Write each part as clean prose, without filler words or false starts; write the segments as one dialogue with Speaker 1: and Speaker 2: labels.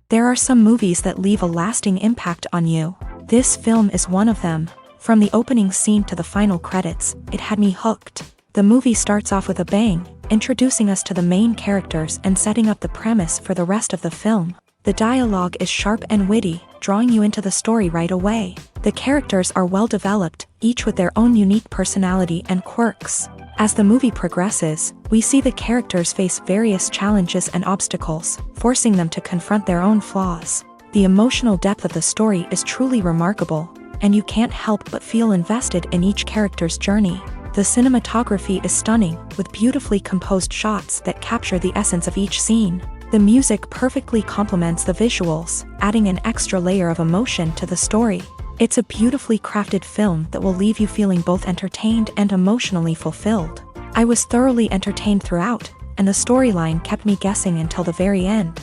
Speaker 1: There are some movies that leave a lasting impact on you. This film is one of them. From the opening scene to the final credits, it had me hooked. The movie starts off with a bang, introducing us to the main characters and setting up the premise for the rest of the film. The dialogue is sharp and witty, drawing you into the story right away. The characters are well developed, each with their own unique personality and quirks. As the movie progresses, we see the characters face various challenges and obstacles, forcing them to confront their own flaws. The emotional depth of the story is truly remarkable, and you can't help but feel invested in each character's journey. The cinematography is stunning, with beautifully composed shots that capture the essence of each scene. The music perfectly complements the visuals, adding an extra layer of emotion to the story. It's a beautifully crafted film that will leave you feeling both entertained and emotionally fulfilled. I was thoroughly entertained throughout, and the storyline kept me guessing until the very end.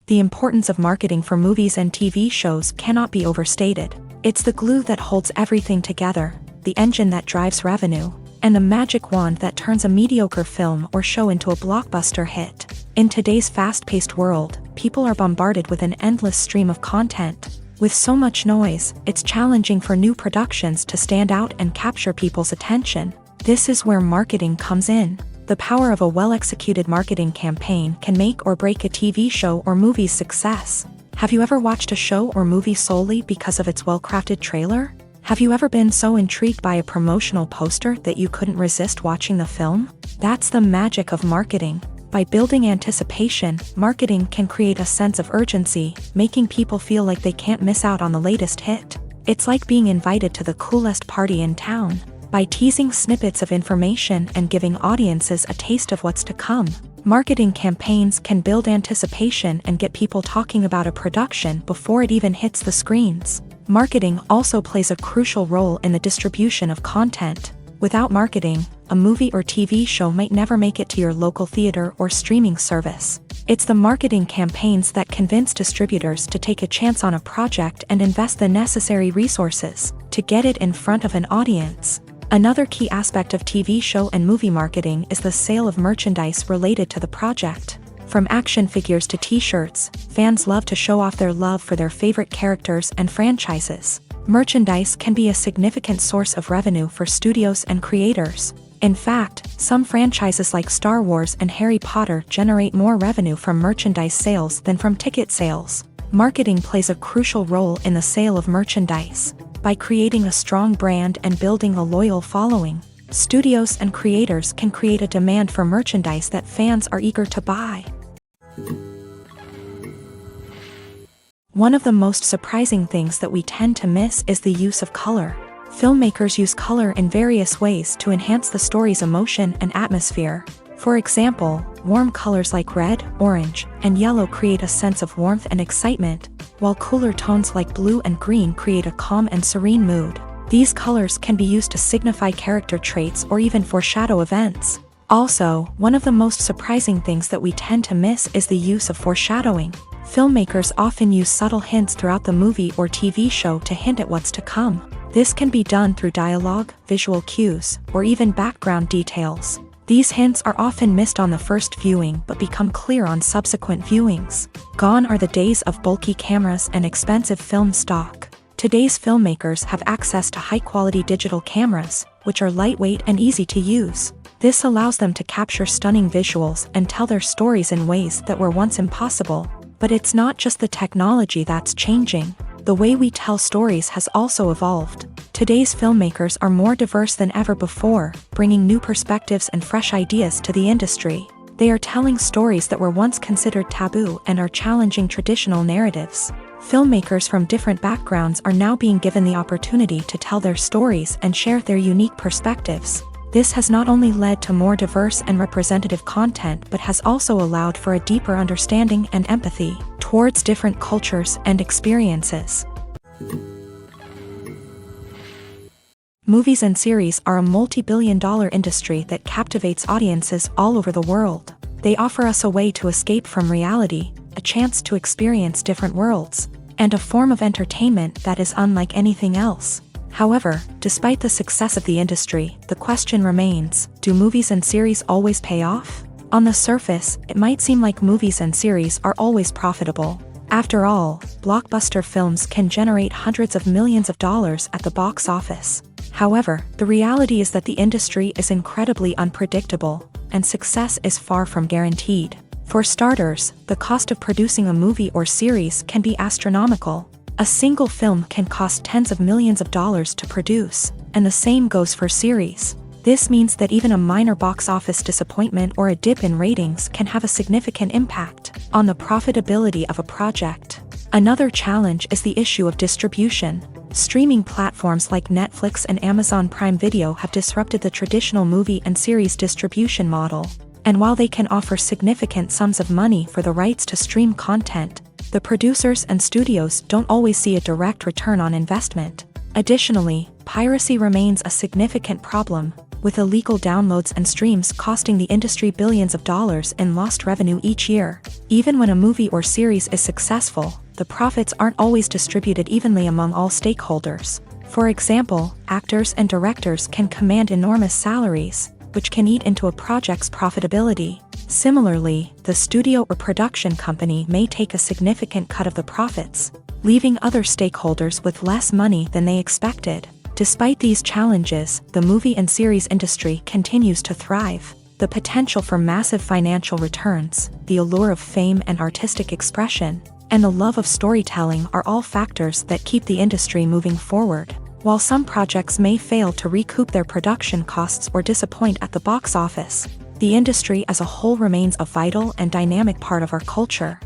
Speaker 1: The importance of marketing for movies and TV shows cannot be overstated. It's the glue that holds everything together, the engine that drives revenue, and the magic wand that turns a mediocre film or show into a blockbuster hit. In today's fast-paced world, people are bombarded with an endless stream of content. With so much noise, it's challenging for new productions to stand out and capture people's attention. This is where marketing comes in. The power of a well-executed marketing campaign can make or break a TV show or movie's success. Have you ever watched a show or movie solely because of its well-crafted trailer? Have you ever been so intrigued by a promotional poster that you couldn't resist watching the film? That's the magic of marketing. By building anticipation, marketing can create a sense of urgency, making people feel like they can't miss out on the latest hit. It's like being invited to the coolest party in town. By teasing snippets of information and giving audiences a taste of what's to come, marketing campaigns can build anticipation and get people talking about a production before it even hits the screens. Marketing also plays a crucial role in the distribution of content. Without marketing, a movie or TV show might never make it to your local theater or streaming service. It's the marketing campaigns that convince distributors to take a chance on a project and invest the necessary resources to get it in front of an audience. Another key aspect of TV show and movie marketing is the sale of merchandise related to the project. From action figures to t-shirts, fans love to show off their love for their favorite characters and franchises. Merchandise can be a significant source of revenue for studios and creators. In fact, some franchises like Star Wars and Harry Potter generate more revenue from merchandise sales than from ticket sales. Marketing plays a crucial role in the sale of merchandise. By creating a strong brand and building a loyal following, studios and creators can create a demand for merchandise that fans are eager to buy. One of the most surprising things that we tend to miss is the use of color. Filmmakers use color in various ways to enhance the story's emotion and atmosphere. For example, warm colors like red, orange, and yellow create a sense of warmth and excitement, while cooler tones like blue and green create a calm and serene mood. These colors can be used to signify character traits or even foreshadow events. Also, one of the most surprising things that we tend to miss is the use of foreshadowing. Filmmakers often use subtle hints throughout the movie or TV show to hint at what's to come. This can be done through dialogue, visual cues, or even background details. These hints are often missed on the first viewing but become clear on subsequent viewings. Gone are the days of bulky cameras and expensive film stock. Today's filmmakers have access to high-quality digital cameras, which are lightweight and easy to use. This allows them to capture stunning visuals and tell their stories in ways that were once impossible. But it's not just the technology that's changing. The way we tell stories has also evolved. Today's filmmakers are more diverse than ever before, bringing new perspectives and fresh ideas to the industry. They are telling stories that were once considered taboo and are challenging traditional narratives. Filmmakers from different backgrounds are now being given the opportunity to tell their stories and share their unique perspectives. This has not only led to more diverse and representative content but has also allowed for a deeper understanding and empathy towards different cultures and experiences. Movies and series are a multi-billion-dollar industry that captivates audiences all over the world. They offer us a way to escape from reality, a chance to experience different worlds, and a form of entertainment that is unlike anything else. However, despite the success of the industry, the question remains, do movies and series always pay off? On the surface, it might seem like movies and series are always profitable. After all, blockbuster films can generate hundreds of millions of dollars at the box office. However, the reality is that the industry is incredibly unpredictable, and success is far from guaranteed. For starters, the cost of producing a movie or series can be astronomical. A single film can cost tens of millions of dollars to produce, and the same goes for series. This means that even a minor box office disappointment or a dip in ratings can have a significant impact on the profitability of a project. Another challenge is the issue of distribution. Streaming platforms like Netflix and Amazon Prime Video have disrupted the traditional movie and series distribution model. And while they can offer significant sums of money for the rights to stream content, the producers and studios don't always see a direct return on investment. Additionally, piracy remains a significant problem, with illegal downloads and streams costing the industry billions of dollars in lost revenue each year. Even when a movie or series is successful, the profits aren't always distributed evenly among all stakeholders. For example, actors and directors can command enormous salaries, which can eat into a project's profitability. Similarly, the studio or production company may take a significant cut of the profits, leaving other stakeholders with less money than they expected. Despite these challenges, the movie and series industry continues to thrive. The potential for massive financial returns, the allure of fame and artistic expression, and the love of storytelling are all factors that keep the industry moving forward. While some projects may fail to recoup their production costs or disappoint at the box office, the industry as a whole remains a vital and dynamic part of our culture.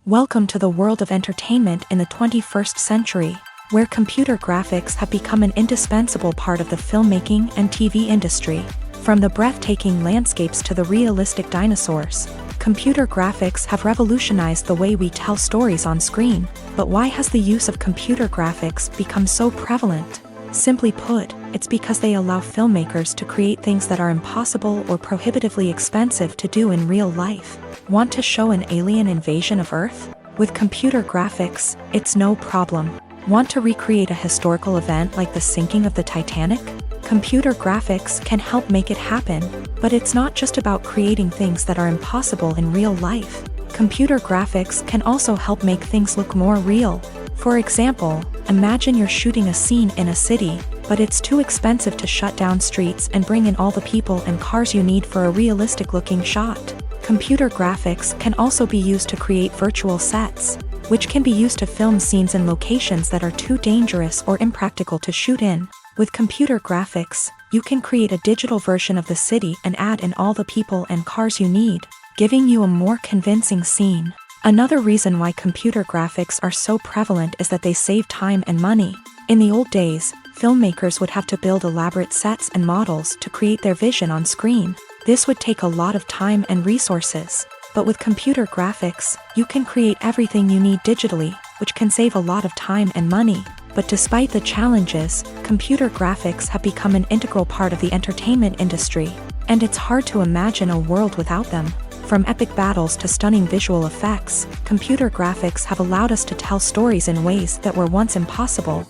Speaker 1: Welcome to the world of entertainment in the 21st century, where computer graphics have become an indispensable part of the filmmaking and TV industry. From the breathtaking landscapes to the realistic dinosaurs, computer graphics have revolutionized the way we tell stories on screen. But why has the use of computer graphics become so prevalent? Simply put, it's because they allow filmmakers to create things that are impossible or prohibitively expensive to do in real life. Want to show an alien invasion of Earth? With computer graphics, it's no problem. Want to recreate a historical event like the sinking of the Titanic? Computer graphics can help make it happen, but it's not just about creating things that are impossible in real life. Computer graphics can also help make things look more real. For example, imagine you're shooting a scene in a city, but it's too expensive to shut down streets and bring in all the people and cars you need for a realistic-looking shot. Computer graphics can also be used to create virtual sets, which can be used to film scenes in locations that are too dangerous or impractical to shoot in. With computer graphics, you can create a digital version of the city and add in all the people and cars you need, giving you a more convincing scene. Another reason why computer graphics are so prevalent is that they save time and money. In the old days, filmmakers would have to build elaborate sets and models to create their vision on screen. This would take a lot of time and resources. But with computer graphics, you can create everything you need digitally, which can save a lot of time and money. But despite the challenges, computer graphics have become an integral part of the entertainment industry, and it's hard to imagine a world without them. From epic battles to stunning visual effects, computer graphics have allowed us to tell stories in ways that were once impossible.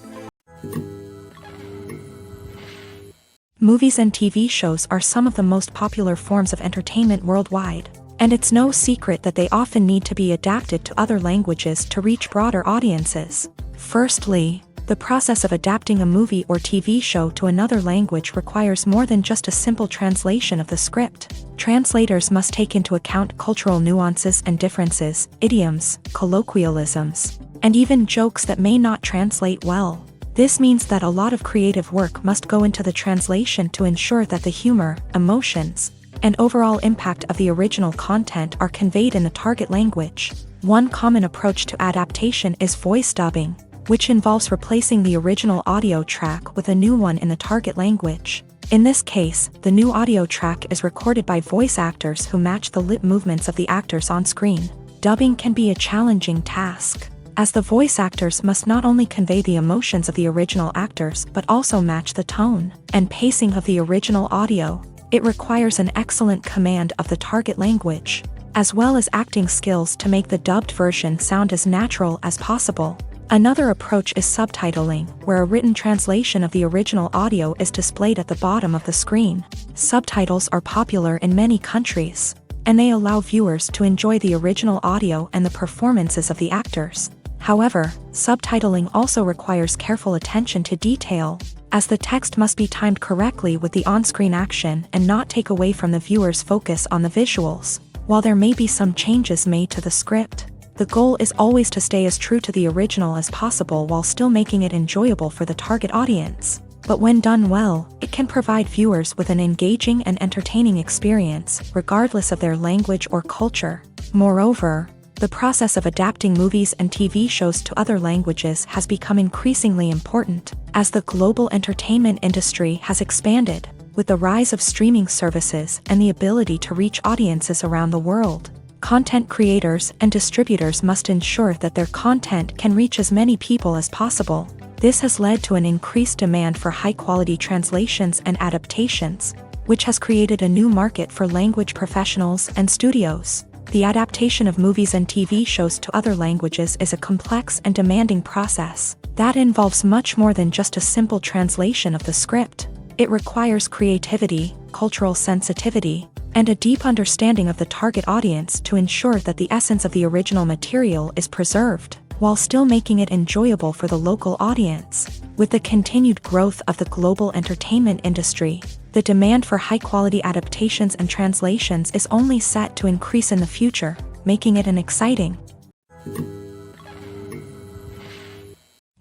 Speaker 1: Movies and TV shows are some of the most popular forms of entertainment worldwide, and it's no secret that they often need to be adapted to other languages to reach broader audiences. Firstly, the process of adapting a movie or TV show to another language requires more than just a simple translation of the script. Translators must take into account cultural nuances and differences, idioms, colloquialisms, and even jokes that may not translate well. This means that a lot of creative work must go into the translation to ensure that the humor, emotions, and overall impact of the original content are conveyed in the target language. One common approach to adaptation is voice dubbing, which involves replacing the original audio track with a new one in the target language. In this case, the new audio track is recorded by voice actors who match the lip movements of the actors on screen. Dubbing can be a challenging task, as the voice actors must not only convey the emotions of the original actors but also match the tone and pacing of the original audio. It requires an excellent command of the target language, as well as acting skills to make the dubbed version sound as natural as possible. Another approach is subtitling, where a written translation of the original audio is displayed at the bottom of the screen. Subtitles are popular in many countries, and they allow viewers to enjoy the original audio and the performances of the actors. However, subtitling also requires careful attention to detail, as the text must be timed correctly with the on-screen action and not take away from the viewer's focus on the visuals. While there may be some changes made to the script, the goal is always to stay as true to the original as possible while still making it enjoyable for the target audience. But when done well, it can provide viewers with an engaging and entertaining experience, regardless of their language or culture. Moreover, the process of adapting movies and TV shows to other languages has become increasingly important, as the global entertainment industry has expanded, with the rise of streaming services and the ability to reach audiences around the world. Content creators and distributors must ensure that their content can reach as many people as possible. This has led to an increased demand for high-quality translations and adaptations, which has created a new market for language professionals and studios. The adaptation of movies and TV shows to other languages is a complex and demanding process that involves much more than just a simple translation of the script. It requires creativity, cultural sensitivity, and a deep understanding of the target audience to ensure that the essence of the original material is preserved, while still making it enjoyable for the local audience. With the continued growth of the global entertainment industry, the demand for high-quality adaptations and translations is only set to increase in the future, making it an exciting.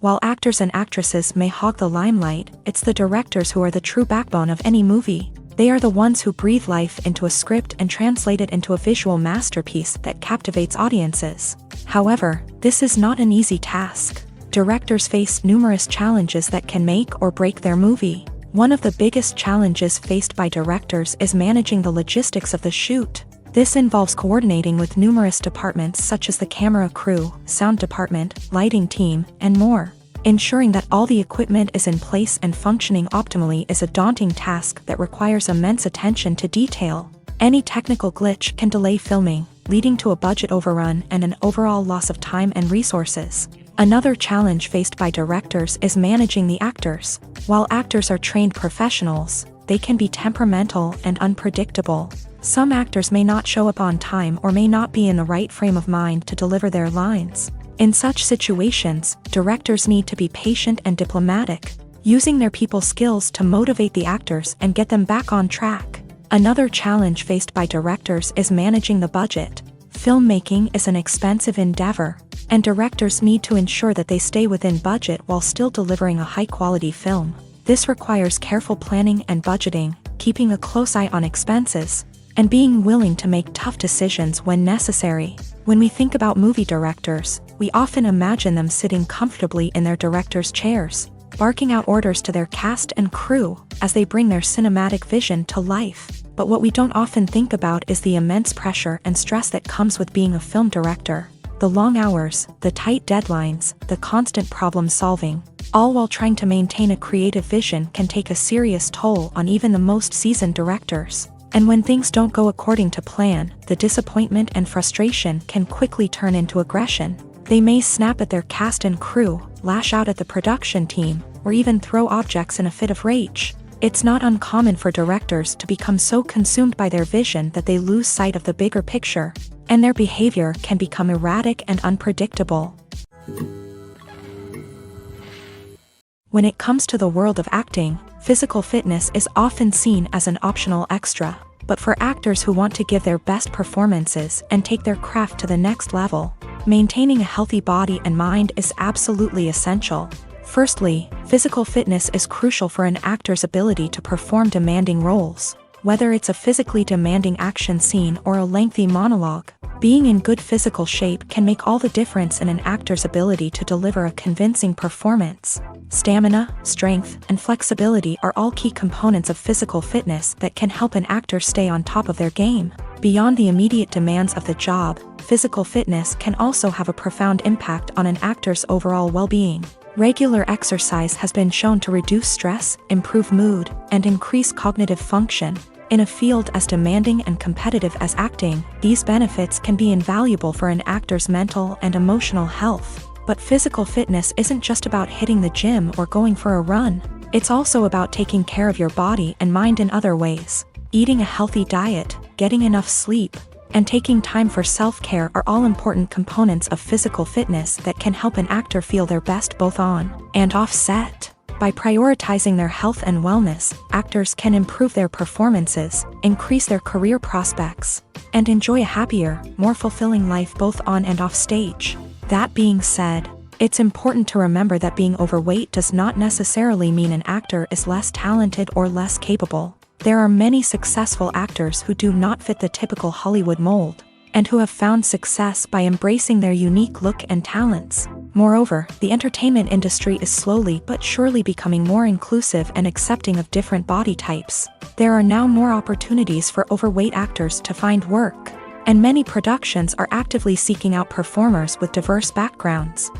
Speaker 1: While actors and actresses may hog the limelight, it's the directors who are the true backbone of any movie. They are the ones who breathe life into a script and translate it into a visual masterpiece that captivates audiences. However, this is not an easy task. Directors face numerous challenges that can make or break their movie. One of the biggest challenges faced by directors is managing the logistics of the shoot. This involves coordinating with numerous departments such as the camera crew, sound department, lighting team, and more. Ensuring that all the equipment is in place and functioning optimally is a daunting task that requires immense attention to detail. Any technical glitch can delay filming, leading to a budget overrun and an overall loss of time and resources. Another challenge faced by directors is managing the actors. While actors are trained professionals, they can be temperamental and unpredictable. Some actors may not show up on time or may not be in the right frame of mind to deliver their lines. In such situations, directors need to be patient and diplomatic, using their people skills to motivate the actors and get them back on track. Another challenge faced by directors is managing the budget. Filmmaking is an expensive endeavor, and directors need to ensure that they stay within budget while still delivering a high-quality film. This requires careful planning and budgeting, keeping a close eye on expenses, and being willing to make tough decisions when necessary. When we think about movie directors, we often imagine them sitting comfortably in their director's chairs, barking out orders to their cast and crew as they bring their cinematic vision to life. But what we don't often think about is the immense pressure and stress that comes with being a film director. The long hours, the tight deadlines, the constant problem solving, all while trying to maintain a creative vision can take a serious toll on even the most seasoned directors. And when things don't go according to plan, the disappointment and frustration can quickly turn into aggression. They may snap at their cast and crew, lash out at the production team, or even throw objects in a fit of rage. It's not uncommon for directors to become so consumed by their vision that they lose sight of the bigger picture, and their behavior can become erratic and unpredictable. When it comes to the world of acting, physical fitness is often seen as an optional extra. But for actors who want to give their best performances and take their craft to the next level, maintaining a healthy body and mind is absolutely essential. Firstly, physical fitness is crucial for an actor's ability to perform demanding roles. Whether it's a physically demanding action scene or a lengthy monologue, being in good physical shape can make all the difference in an actor's ability to deliver a convincing performance. Stamina, strength, and flexibility are all key components of physical fitness that can help an actor stay on top of their game. Beyond the immediate demands of the job, physical fitness can also have a profound impact on an actor's overall well-being. Regular exercise has been shown to reduce stress, improve mood, and increase cognitive function. In a field as demanding and competitive as acting, these benefits can be invaluable for an actor's mental and emotional health. But physical fitness isn't just about hitting the gym or going for a run. It's also about taking care of your body and mind in other ways. Eating a healthy diet, getting enough sleep, and taking time for self-care are all important components of physical fitness that can help an actor feel their best both on and off set. By prioritizing their health and wellness, actors can improve their performances, increase their career prospects, and enjoy a happier, more fulfilling life both on and off stage. That being said, it's important to remember that being overweight does not necessarily mean an actor is less talented or less capable. There are many successful actors who do not fit the typical Hollywood mold, and who have found success by embracing their unique look and talents. Moreover, the entertainment industry is slowly but surely becoming more inclusive and accepting of different body types. There are now more opportunities for overweight actors to find work, and many productions are actively seeking out performers with diverse backgrounds.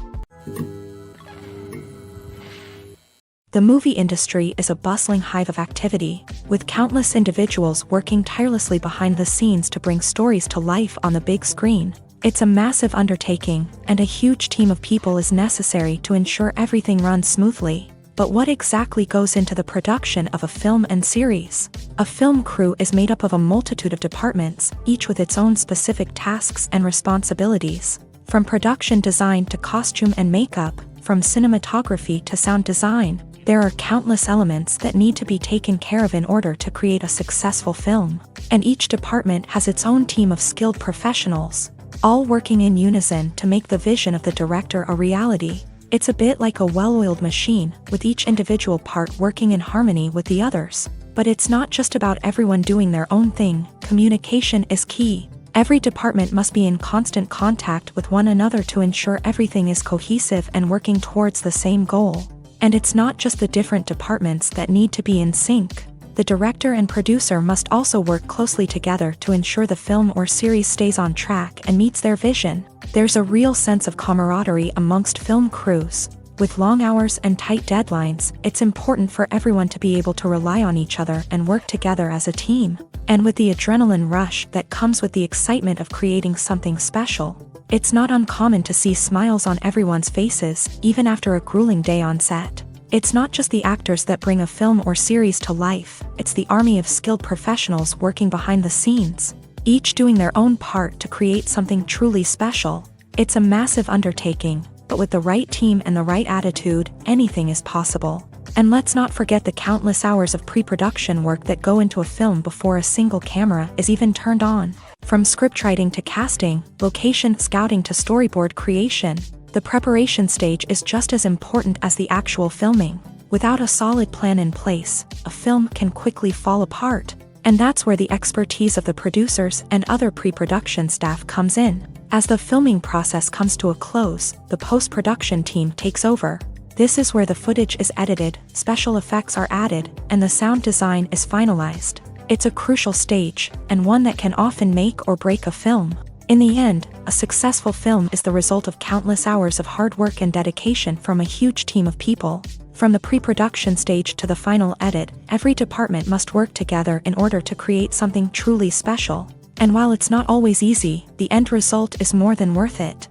Speaker 1: The movie industry is a bustling hive of activity, with countless individuals working tirelessly behind the scenes to bring stories to life on the big screen. It's a massive undertaking, and a huge team of people is necessary to ensure everything runs smoothly. But what exactly goes into the production of a film and series? A film crew is made up of a multitude of departments, each with its own specific tasks and responsibilities. From production design to costume and makeup, from cinematography to sound design, there are countless elements that need to be taken care of in order to create a successful film. And each department has its own team of skilled professionals, all working in unison to make the vision of the director a reality. It's a bit like a well-oiled machine, with each individual part working in harmony with the others. But it's not just about everyone doing their own thing. Communication is key. Every department must be in constant contact with one another to ensure everything is cohesive and working towards the same goal. And it's not just the different departments that need to be in sync. The director and producer must also work closely together to ensure the film or series stays on track and meets their vision. There's a real sense of camaraderie amongst film crews. With long hours and tight deadlines, it's important for everyone to be able to rely on each other and work together as a team. And with the adrenaline rush that comes with the excitement of creating something special, it's not uncommon to see smiles on everyone's faces, even after a grueling day on set. It's not just the actors that bring a film or series to life, it's the army of skilled professionals working behind the scenes, each doing their own part to create something truly special. It's a massive undertaking, but with the right team and the right attitude, anything is possible. And let's not forget the countless hours of pre-production work that go into a film before a single camera is even turned on. From scriptwriting to casting, location scouting to storyboard creation, the preparation stage is just as important as the actual filming. Without a solid plan in place, a film can quickly fall apart. And that's where the expertise of the producers and other pre-production staff comes in. As the filming process comes to a close, the post-production team takes over. This is where the footage is edited, special effects are added, and the sound design is finalized. It's a crucial stage, and one that can often make or break a film. In the end, a successful film is the result of countless hours of hard work and dedication from a huge team of people. From the pre-production stage to the final edit, every department must work together in order to create something truly special. And while it's not always easy, the end result is more than worth it.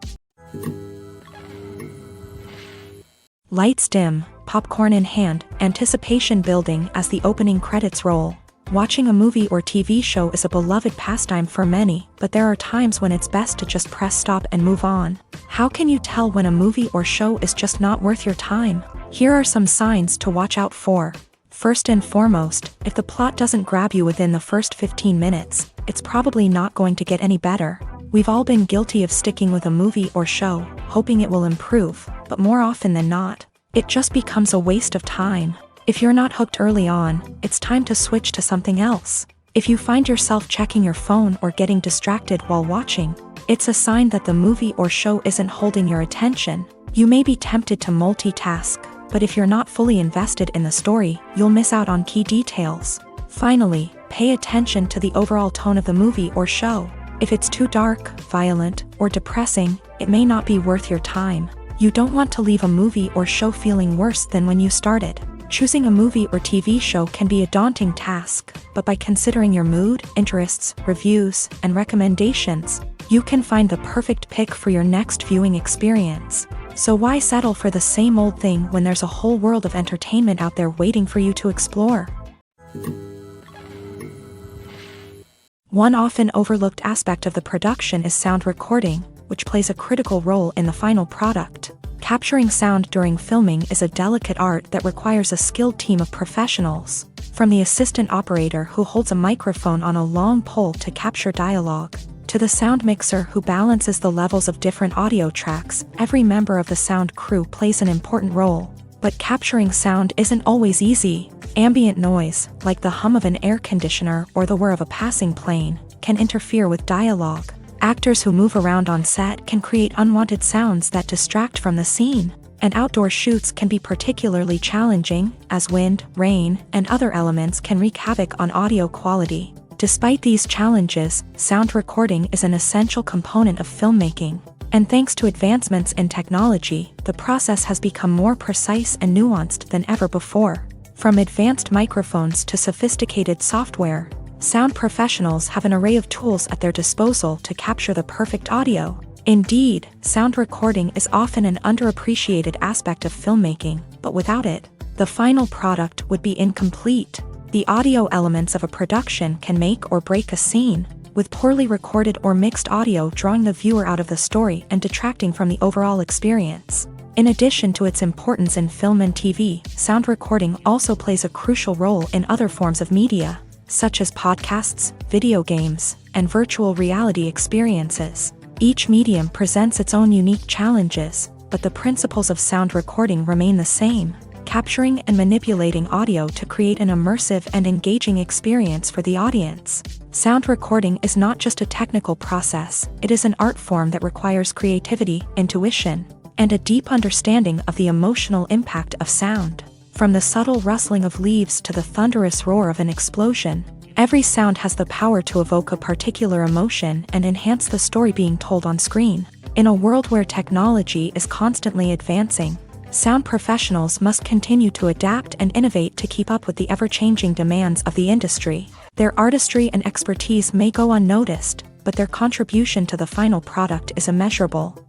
Speaker 1: Lights dim, popcorn in hand, anticipation building as the opening credits roll. Watching a movie or TV show is a beloved pastime for many, but there are times when it's best to just press stop and move on. How can you tell when a movie or show is just not worth your time? Here are some signs to watch out for. First and foremost, if the plot doesn't grab you within the first 15 minutes, it's probably not going to get any better. We've all been guilty of sticking with a movie or show, hoping it will improve, but more often than not, it just becomes a waste of time. If you're not hooked early on, it's time to switch to something else. If you find yourself checking your phone or getting distracted while watching, it's a sign that the movie or show isn't holding your attention. You may be tempted to multitask, but if you're not fully invested in the story, you'll miss out on key details. Finally, pay attention to the overall tone of the movie or show. If it's too dark, violent, or depressing, it may not be worth your time. You don't want to leave a movie or show feeling worse than when you started. Choosing a movie or TV show can be a daunting task, but by considering your mood, interests, reviews, and recommendations, you can find the perfect pick for your next viewing experience. So why settle for the same old thing when there's a whole world of entertainment out there waiting for you to explore? One often overlooked aspect of the production is sound recording, which plays a critical role in the final product. Capturing sound during filming is a delicate art that requires a skilled team of professionals, from the assistant operator who holds a microphone on a long pole to capture dialogue, to the sound mixer who balances the levels of different audio tracks. Every member of the sound crew plays an important role. But capturing sound isn't always easy. Ambient noise, like the hum of an air conditioner or the whir of a passing plane, can interfere with dialogue. Actors who move around on set can create unwanted sounds that distract from the scene. And outdoor shoots can be particularly challenging, as wind, rain, and other elements can wreak havoc on audio quality. Despite these challenges, sound recording is an essential component of filmmaking. And thanks to advancements in technology, the process has become more precise and nuanced than ever before. From advanced microphones to sophisticated software, sound professionals have an array of tools at their disposal to capture the perfect audio. Indeed, sound recording is often an underappreciated aspect of filmmaking, but without it, the final product would be incomplete. The audio elements of a production can make or break a scene, with poorly recorded or mixed audio drawing the viewer out of the story and detracting from the overall experience. In addition to its importance in film and TV, sound recording also plays a crucial role in other forms of media, such as podcasts, video games, and virtual reality experiences. Each medium presents its own unique challenges, but the principles of sound recording remain the same: capturing and manipulating audio to create an immersive and engaging experience for the audience. Sound recording is not just a technical process, it is an art form that requires creativity, intuition, and a deep understanding of the emotional impact of sound. From the subtle rustling of leaves to the thunderous roar of an explosion, every sound has the power to evoke a particular emotion and enhance the story being told on screen. In a world where technology is constantly advancing, sound professionals must continue to adapt and innovate to keep up with the ever-changing demands of the industry. Their artistry and expertise may go unnoticed, but their contribution to the final product is immeasurable.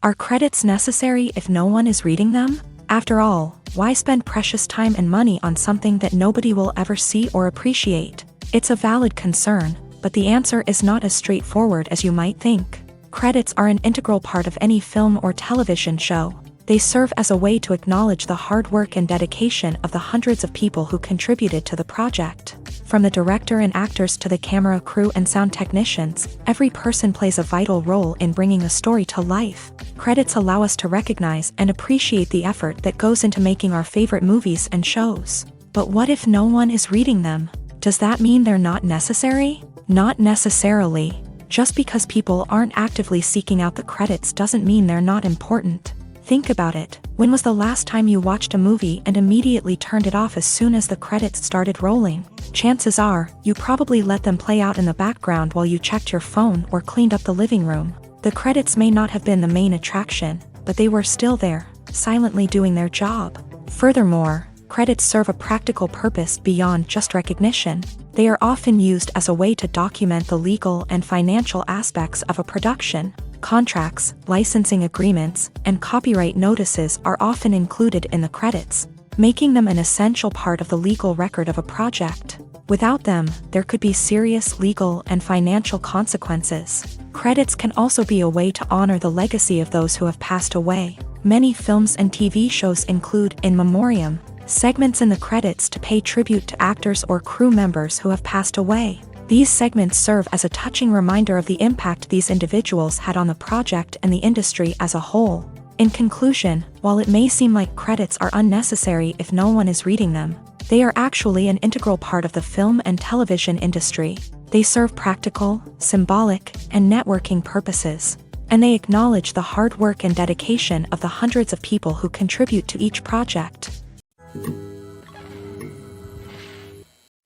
Speaker 1: Are credits necessary if no one is reading them? After all, why spend precious time and money on something that nobody will ever see or appreciate? It's a valid concern, but the answer is not as straightforward as you might think. Credits are an integral part of any film or television show. They serve as a way to acknowledge the hard work and dedication of the hundreds of people who contributed to the project. From the director and actors to the camera crew and sound technicians, every person plays a vital role in bringing a story to life. Credits allow us to recognize and appreciate the effort that goes into making our favorite movies and shows. But what if no one is reading them? Does that mean they're not necessary? Not necessarily. Just because people aren't actively seeking out the credits doesn't mean they're not important. Think about it. When was the last time you watched a movie and immediately turned it off as soon as the credits started rolling? Chances are, you probably let them play out in the background while you checked your phone or cleaned up the living room. The credits may not have been the main attraction, but they were still there, silently doing their job. Furthermore, credits serve a practical purpose beyond just recognition. They are often used as a way to document the legal and financial aspects of a production. Contracts, licensing agreements, and copyright notices are often included in the credits, making them an essential part of the legal record of a project. Without them, there could be serious legal and financial consequences. Credits can also be a way to honor the legacy of those who have passed away. Many films and TV shows include in memoriam segments in the credits to pay tribute to actors or crew members who have passed away. These segments serve as a touching reminder of the impact these individuals had on the project and the industry as a whole. In conclusion, while it may seem like credits are unnecessary if no one is reading them, they are actually an integral part of the film and television industry. They serve practical, symbolic, and networking purposes, and they acknowledge the hard work and dedication of the hundreds of people who contribute to each project.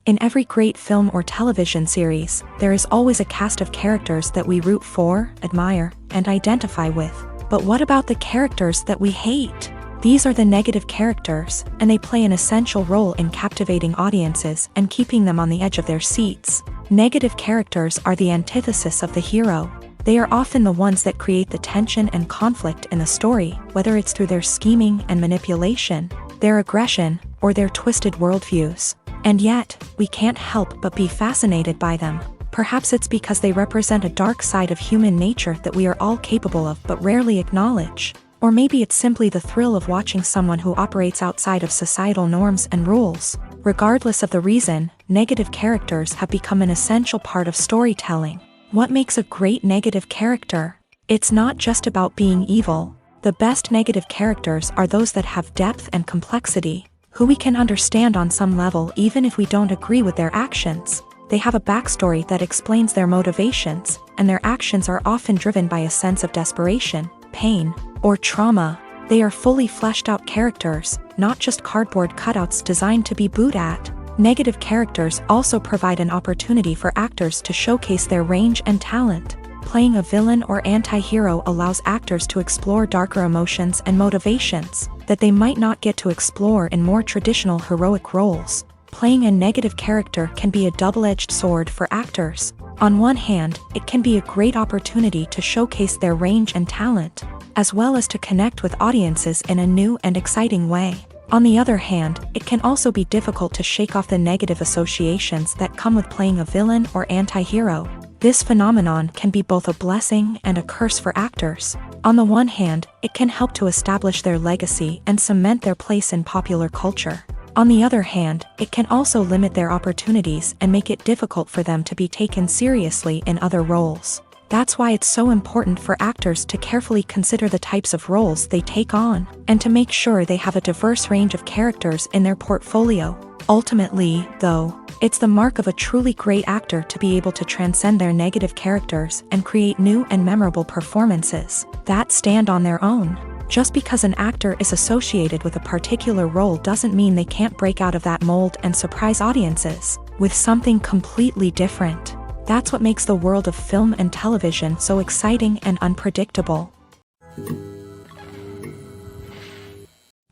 Speaker 1: In every great film or television series, there is always a cast of characters that we root for, admire, and identify with. But what about the characters that we hate? These are the negative characters, and they play an essential role in captivating audiences and keeping them on the edge of their seats. Negative characters are the antithesis of the hero. They are often the ones that create the tension and conflict in the story, whether it's through their scheming and manipulation, their aggression, or their twisted worldviews. And yet, we can't help but be fascinated by them. Perhaps it's because they represent a dark side of human nature that we are all capable of but rarely acknowledge. Or maybe it's simply the thrill of watching someone who operates outside of societal norms and rules. Regardless of the reason, negative characters have become an essential part of storytelling. What makes a great negative character? It's not just about being evil. The best negative characters are those that have depth and complexity, who we can understand on some level even if we don't agree with their actions. They have a backstory that explains their motivations, and their actions are often driven by a sense of desperation, pain, or trauma. They are fully fleshed out characters, not just cardboard cutouts designed to be booed at. Negative characters also provide an opportunity for actors to showcase their range and talent. Playing a villain or anti-hero allows actors to explore darker emotions and motivations that they might not get to explore in more traditional heroic roles. Playing a negative character can be a double-edged sword for actors. On one hand, it can be a great opportunity to showcase their range and talent, as well as to connect with audiences in a new and exciting way. On the other hand, it can also be difficult to shake off the negative associations that come with playing a villain or anti-hero. This phenomenon can be both a blessing and a curse for actors. On the one hand, it can help to establish their legacy and cement their place in popular culture. On the other hand, it can also limit their opportunities and make it difficult for them to be taken seriously in other roles. That's why it's so important for actors to carefully consider the types of roles they take on, and to make sure they have a diverse range of characters in their portfolio. Ultimately, though, it's the mark of a truly great actor to be able to transcend their negative characters and create new and memorable performances that stand on their own. Just because an actor is associated with a particular role doesn't mean they can't break out of that mold and surprise audiences with something completely different. That's what makes the world of film and television so exciting and unpredictable.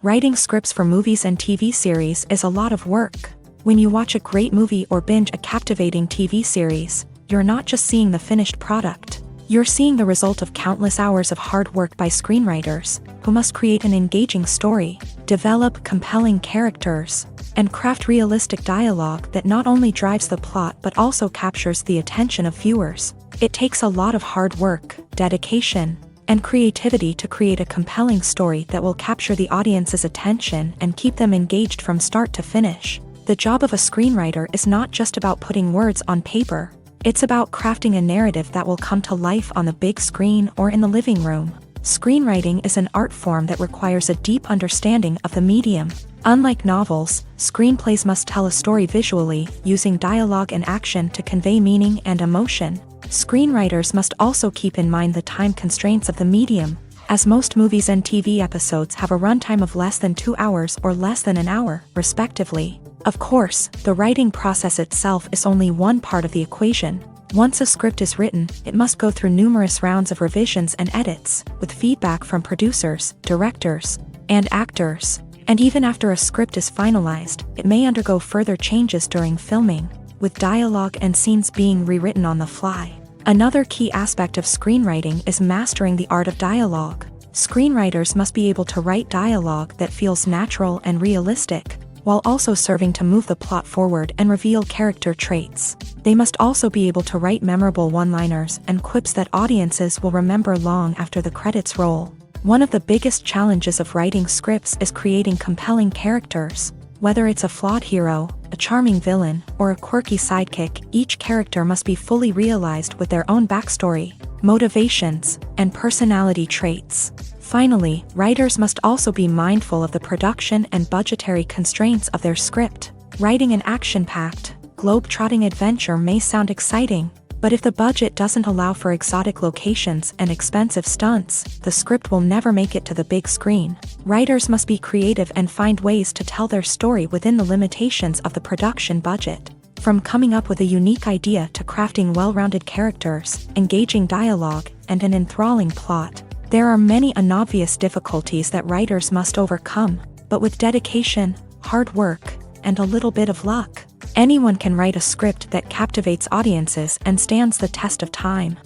Speaker 1: Writing scripts for movies and TV series is a lot of work. When you watch a great movie or binge a captivating TV series, you're not just seeing the finished product. You're seeing the result of countless hours of hard work by screenwriters, who must create an engaging story, develop compelling characters, and craft realistic dialogue that not only drives the plot but also captures the attention of viewers. It takes a lot of hard work, dedication, and creativity to create a compelling story that will capture the audience's attention and keep them engaged from start to finish. The job of a screenwriter is not just about putting words on paper. It's about crafting a narrative that will come to life on the big screen or in the living room. Screenwriting is an art form that requires a deep understanding of the medium. Unlike novels, screenplays must tell a story visually, using dialogue and action to convey meaning and emotion. Screenwriters must also keep in mind the time constraints of the medium, as most movies and TV episodes have a runtime of less than 2 hours or less than an hour, respectively. Of course, the writing process itself is only one part of the equation. Once a script is written, it must go through numerous rounds of revisions and edits, with feedback from producers, directors, and actors. And even after a script is finalized, it may undergo further changes during filming, with dialogue and scenes being rewritten on the fly. Another key aspect of screenwriting is mastering the art of dialogue. Screenwriters must be able to write dialogue that feels natural and realistic, while also serving to move the plot forward and reveal character traits. They must also be able to write memorable one-liners and quips that audiences will remember long after the credits roll. One of the biggest challenges of writing scripts is creating compelling characters. Whether it's a flawed hero, a charming villain, or a quirky sidekick, each character must be fully realized with their own backstory, motivations, and personality traits. Finally, writers must also be mindful of the production and budgetary constraints of their script. Writing an action-packed, globe-trotting adventure may sound exciting, but if the budget doesn't allow for exotic locations and expensive stunts, the script will never make it to the big screen. Writers must be creative and find ways to tell their story within the limitations of the production budget. From coming up with a unique idea to crafting well-rounded characters, engaging dialogue, and an enthralling plot, there are many unobvious difficulties that writers must overcome, but with dedication, hard work, and a little bit of luck, anyone can write a script that captivates audiences and stands the test of time.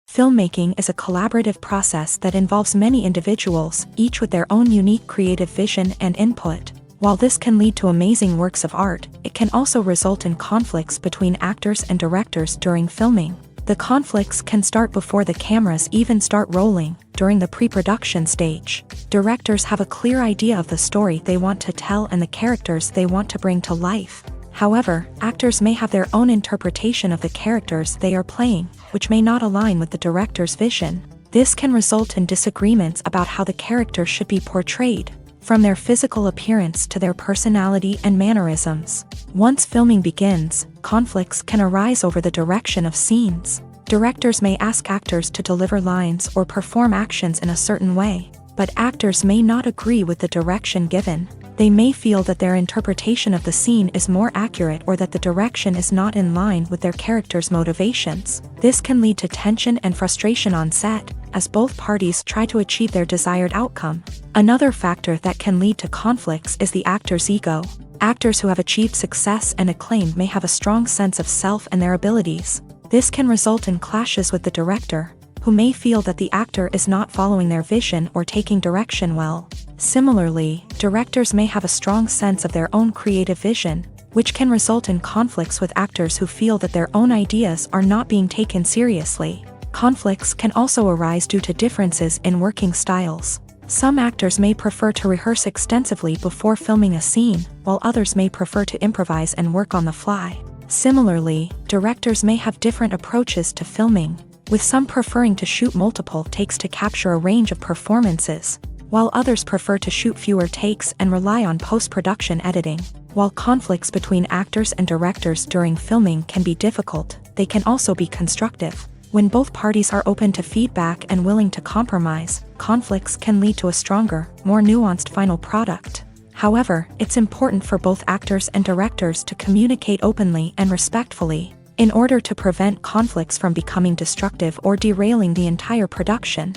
Speaker 1: Filmmaking is a collaborative process that involves many individuals, each with their own unique creative vision and input. While this can lead to amazing works of art, it can also result in conflicts between actors and directors during filming. The conflicts can start before the cameras even start rolling, during the pre-production stage. Directors have a clear idea of the story they want to tell and the characters they want to bring to life. However, actors may have their own interpretation of the characters they are playing, which may not align with the director's vision. This can result in disagreements about how the character should be portrayed, from their physical appearance to their personality and mannerisms. Once filming begins, conflicts can arise over the direction of scenes. Directors may ask actors to deliver lines or perform actions in a certain way, but actors may not agree with the direction given. They may feel that their interpretation of the scene is more accurate or that the direction is not in line with their character's motivations. This can lead to tension and frustration on set, as both parties try to achieve their desired outcome. Another factor that can lead to conflicts is the actor's ego. Actors who have achieved success and acclaim may have a strong sense of self and their abilities. This can result in clashes with the director, who may feel that the actor is not following their vision or taking direction well. Similarly, directors may have a strong sense of their own creative vision, which can result in conflicts with actors who feel that their own ideas are not being taken seriously. Conflicts can also arise due to differences in working styles. Some actors may prefer to rehearse extensively before filming a scene, while others may prefer to improvise and work on the fly. Similarly, directors may have different approaches to filming, with some preferring to shoot multiple takes to capture a range of performances, while others prefer to shoot fewer takes and rely on post-production editing. While conflicts between actors and directors during filming can be difficult, they can also be constructive. When both parties are open to feedback and willing to compromise, conflicts can lead to a stronger, more nuanced final product. However, it's important for both actors and directors to communicate openly and respectfully, in order to prevent conflicts from becoming destructive or derailing the entire production.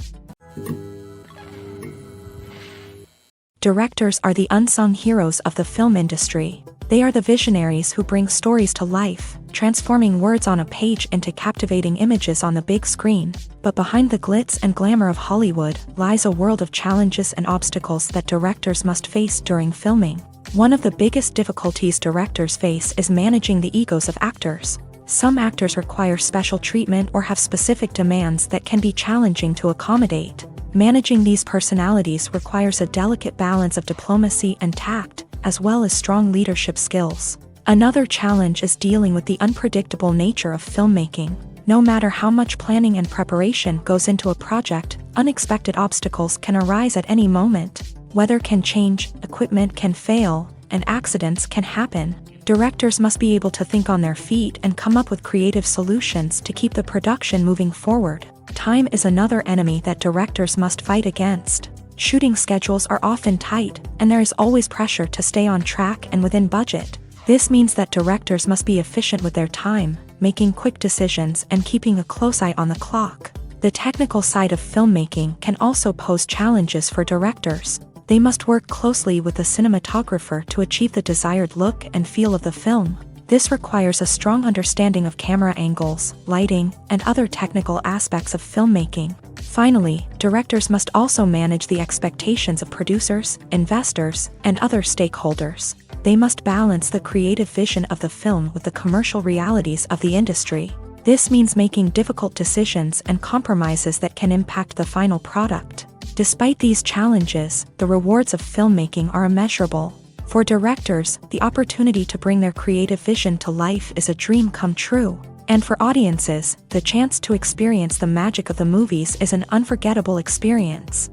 Speaker 1: Directors are the unsung heroes of the film industry. They are the visionaries who bring stories to life, transforming words on a page into captivating images on the big screen. But behind the glitz and glamour of Hollywood lies a world of challenges and obstacles that directors must face during filming. One of the biggest difficulties directors face is managing the egos of actors. Some actors require special treatment or have specific demands that can be challenging to accommodate. Managing these personalities requires a delicate balance of diplomacy and tact, as well as strong leadership skills. Another challenge is dealing with the unpredictable nature of filmmaking. No matter how much planning and preparation goes into a project, unexpected obstacles can arise at any moment. Weather can change, equipment can fail, and accidents can happen. Directors must be able to think on their feet and come up with creative solutions to keep the production moving forward. Time is another enemy that directors must fight against. Shooting schedules are often tight, and there is always pressure to stay on track and within budget. This means that directors must be efficient with their time, making quick decisions and keeping a close eye on the clock. The technical side of filmmaking can also pose challenges for directors. They must work closely with the cinematographer to achieve the desired look and feel of the film. This requires a strong understanding of camera angles, lighting, and other technical aspects of filmmaking. Finally, directors must also manage the expectations of producers, investors, and other stakeholders. They must balance the creative vision of the film with the commercial realities of the industry. This means making difficult decisions and compromises that can impact the final product. Despite these challenges, the rewards of filmmaking are immeasurable. For directors, the opportunity to bring their creative vision to life is a dream come true. And for audiences, the chance to experience the magic of the movies is an unforgettable experience.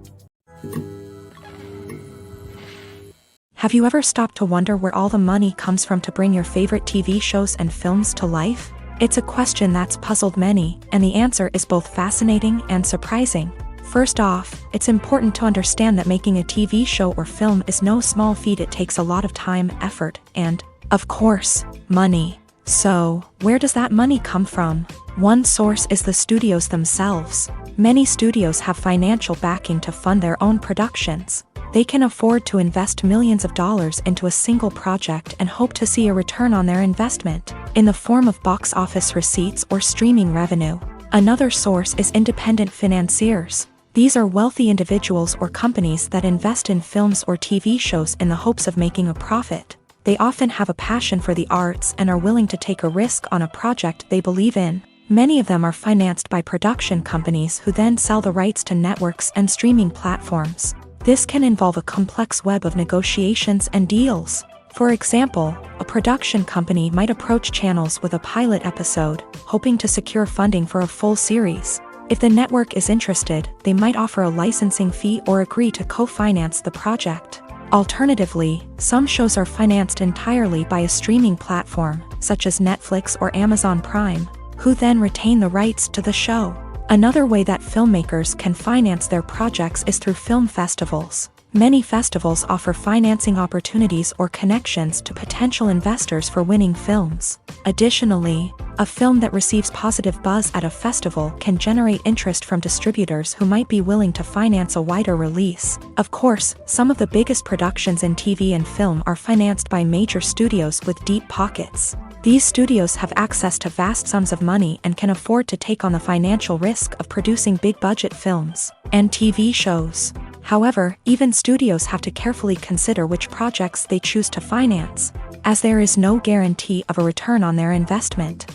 Speaker 1: Have you ever stopped to wonder where all the money comes from to bring your favorite TV shows and films to life? It's a question that's puzzled many, and the answer is both fascinating and surprising. First off, it's important to understand that making a TV show or film is no small feat. It takes a lot of time, effort, and, of course, money. So, where does that money come from? One source is the studios themselves. Many studios have financial backing to fund their own productions. They can afford to invest millions of dollars into a single project and hope to see a return on their investment, in the form of box office receipts or streaming revenue. Another source is independent financiers. These are wealthy individuals or companies that invest in films or TV shows in the hopes of making a profit. They often have a passion for the arts and are willing to take a risk on a project they believe in. Many of them are financed by production companies who then sell the rights to networks and streaming platforms. This can involve a complex web of negotiations and deals. For example, a production company might approach channels with a pilot episode, hoping to secure funding for a full series. If the network is interested, they might offer a licensing fee or agree to co-finance the project. Alternatively, some shows are financed entirely by a streaming platform, such as Netflix or Amazon Prime, who then retain the rights to the show. Another way that filmmakers can finance their projects is through film festivals. Many festivals offer financing opportunities or connections to potential investors for winning films. Additionally, a film that receives positive buzz at a festival can generate interest from distributors who might be willing to finance a wider release. Of course, some of the biggest productions in TV and film are financed by major studios with deep pockets. These studios have access to vast sums of money and can afford to take on the financial risk of producing big-budget films and TV shows. However, even studios have to carefully consider which projects they choose to finance, as there is no guarantee of a return on their investment.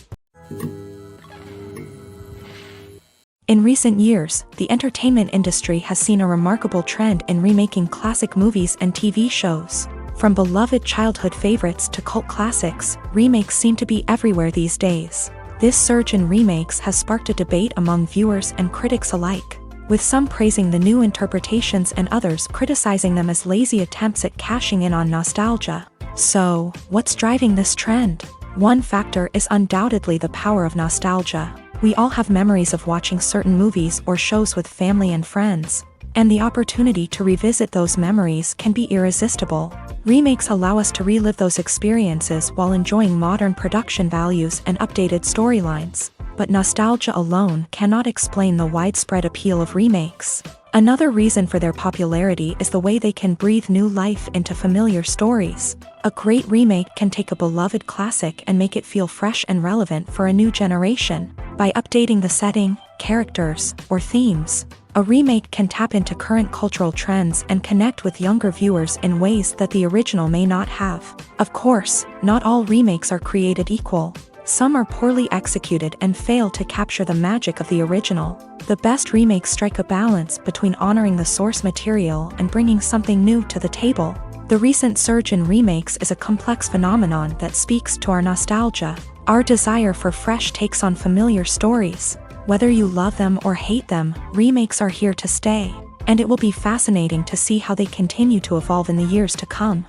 Speaker 1: In recent years, the entertainment industry has seen a remarkable trend in remaking classic movies and TV shows. From beloved childhood favorites to cult classics, remakes seem to be everywhere these days. This surge in remakes has sparked a debate among viewers and critics alike, with some praising the new interpretations and others criticizing them as lazy attempts at cashing in on nostalgia. So, what's driving this trend? One factor is undoubtedly the power of nostalgia. We all have memories of watching certain movies or shows with family and friends, and the opportunity to revisit those memories can be irresistible. Remakes allow us to relive those experiences while enjoying modern production values and updated storylines. But nostalgia alone cannot explain the widespread appeal of remakes. Another reason for their popularity is the way they can breathe new life into familiar stories. A great remake can take a beloved classic and make it feel fresh and relevant for a new generation. By updating the setting, characters, or themes, a remake can tap into current cultural trends and connect with younger viewers in ways that the original may not have. Of course, not all remakes are created equal. Some are poorly executed and fail to capture the magic of the original. The best remakes strike a balance between honoring the source material and bringing something new to the table. The recent surge in remakes is a complex phenomenon that speaks to our nostalgia, our desire for fresh takes on familiar stories. Whether you love them or hate them, remakes are here to stay, and it will be fascinating to see how they continue to evolve in the years to come.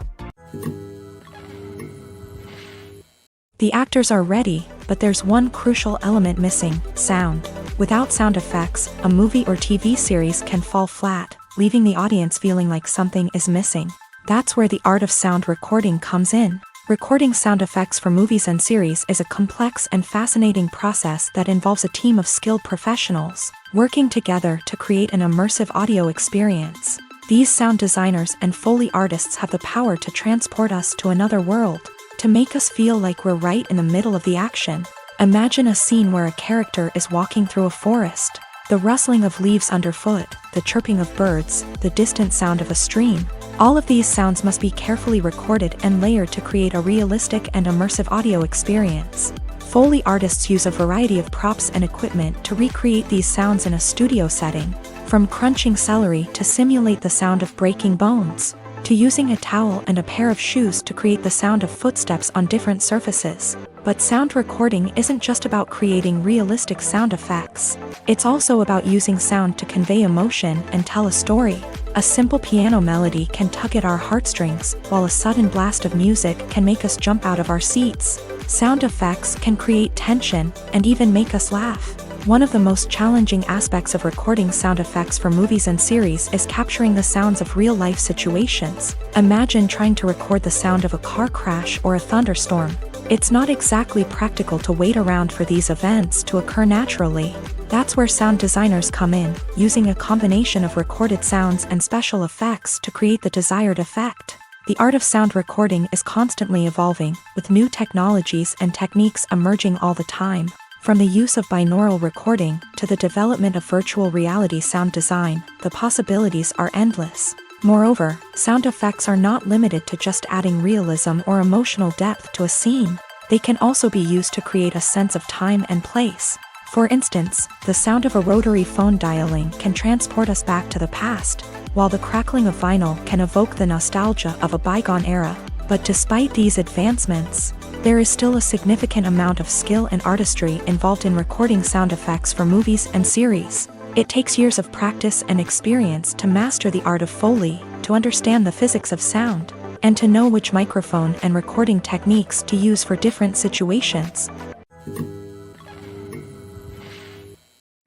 Speaker 1: The actors are ready, but there's one crucial element missing: sound. Without sound effects, a movie or TV series can fall flat, leaving the audience feeling like something is missing. That's where the art of sound recording comes in. Recording sound effects for movies and series is a complex and fascinating process that involves a team of skilled professionals working together to create an immersive audio experience. These sound designers and Foley artists have the power to transport us to another world, to make us feel like we're right in the middle of the action. Imagine a scene where a character is walking through a forest. The rustling of leaves underfoot, the chirping of birds, the distant sound of a stream. All of these sounds must be carefully recorded and layered to create a realistic and immersive audio experience. Foley artists use a variety of props and equipment to recreate these sounds in a studio setting, from crunching celery to simulate the sound of breaking bones, to using a towel and a pair of shoes to create the sound of footsteps on different surfaces. But sound recording isn't just about creating realistic sound effects. It's also about using sound to convey emotion and tell a story. A simple piano melody can tug at our heartstrings, while a sudden blast of music can make us jump out of our seats. Sound effects can create tension and even make us laugh. One of the most challenging aspects of recording sound effects for movies and series is capturing the sounds of real-life situations. Imagine trying to record the sound of a car crash or a thunderstorm. It's not exactly practical to wait around for these events to occur naturally. That's where sound designers come in, using a combination of recorded sounds and special effects to create the desired effect. The art of sound recording is constantly evolving, with new technologies and techniques emerging all the time. From the use of binaural recording to the development of virtual reality sound design, the possibilities are endless. Moreover, sound effects are not limited to just adding realism or emotional depth to a scene. They can also be used to create a sense of time and place. For instance, the sound of a rotary phone dialing can transport us back to the past, while the crackling of vinyl can evoke the nostalgia of a bygone era. But despite these advancements, there is still a significant amount of skill and artistry involved in recording sound effects for movies and series. It takes years of practice and experience to master the art of Foley, to understand the physics of sound, and to know which microphone and recording techniques to use for different situations.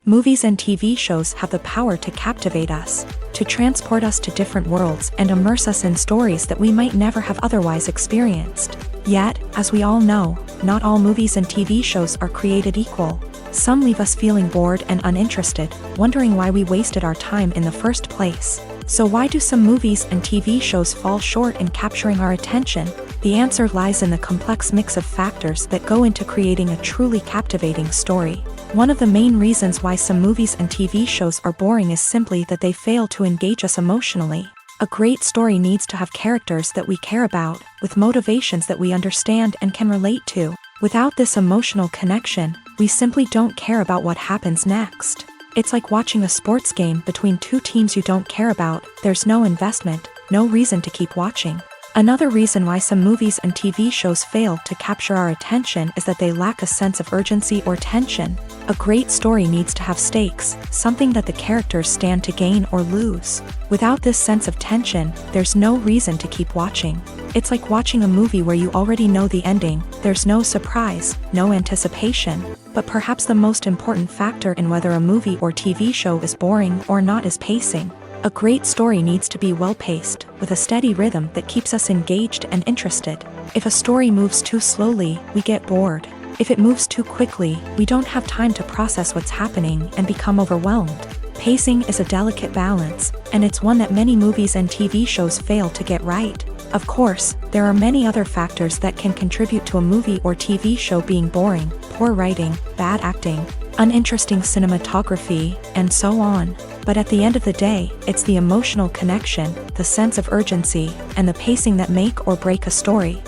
Speaker 1: Movies and TV shows have the power to captivate us, to transport us to different worlds and immerse us in stories that we might never have otherwise experienced. Yet, as we all know, not all movies and TV shows are created equal. Some leave us feeling bored and uninterested, wondering why we wasted our time in the first place. So why do some movies and TV shows fall short in capturing our attention? The answer lies in the complex mix of factors that go into creating a truly captivating story. One of the main reasons why some movies and TV shows are boring is simply that they fail to engage us emotionally. A great story needs to have characters that we care about, with motivations that we understand and can relate to. Without this emotional connection, we simply don't care about what happens next. It's like watching a sports game between two teams you don't care about. There's no investment, no reason to keep watching. Another reason why some movies and TV shows fail to capture our attention is that they lack a sense of urgency or tension. A great story needs to have stakes, something that the characters stand to gain or lose. Without this sense of tension, there's no reason to keep watching. It's like watching a movie where you already know the ending. There's no surprise, no anticipation. But perhaps the most important factor in whether a movie or TV show is boring or not is pacing. A great story needs to be well-paced, with a steady rhythm that keeps us engaged and interested. If a story moves too slowly, we get bored. If it moves too quickly, we don't have time to process what's happening and become overwhelmed. Pacing is a delicate balance, and it's one that many movies and TV shows fail to get right. Of course, there are many other factors that can contribute to a movie or TV show being boring: poor writing, bad acting, uninteresting cinematography, and so on. But at the end of the day, it's the emotional connection, the sense of urgency, and the pacing that make or break a story.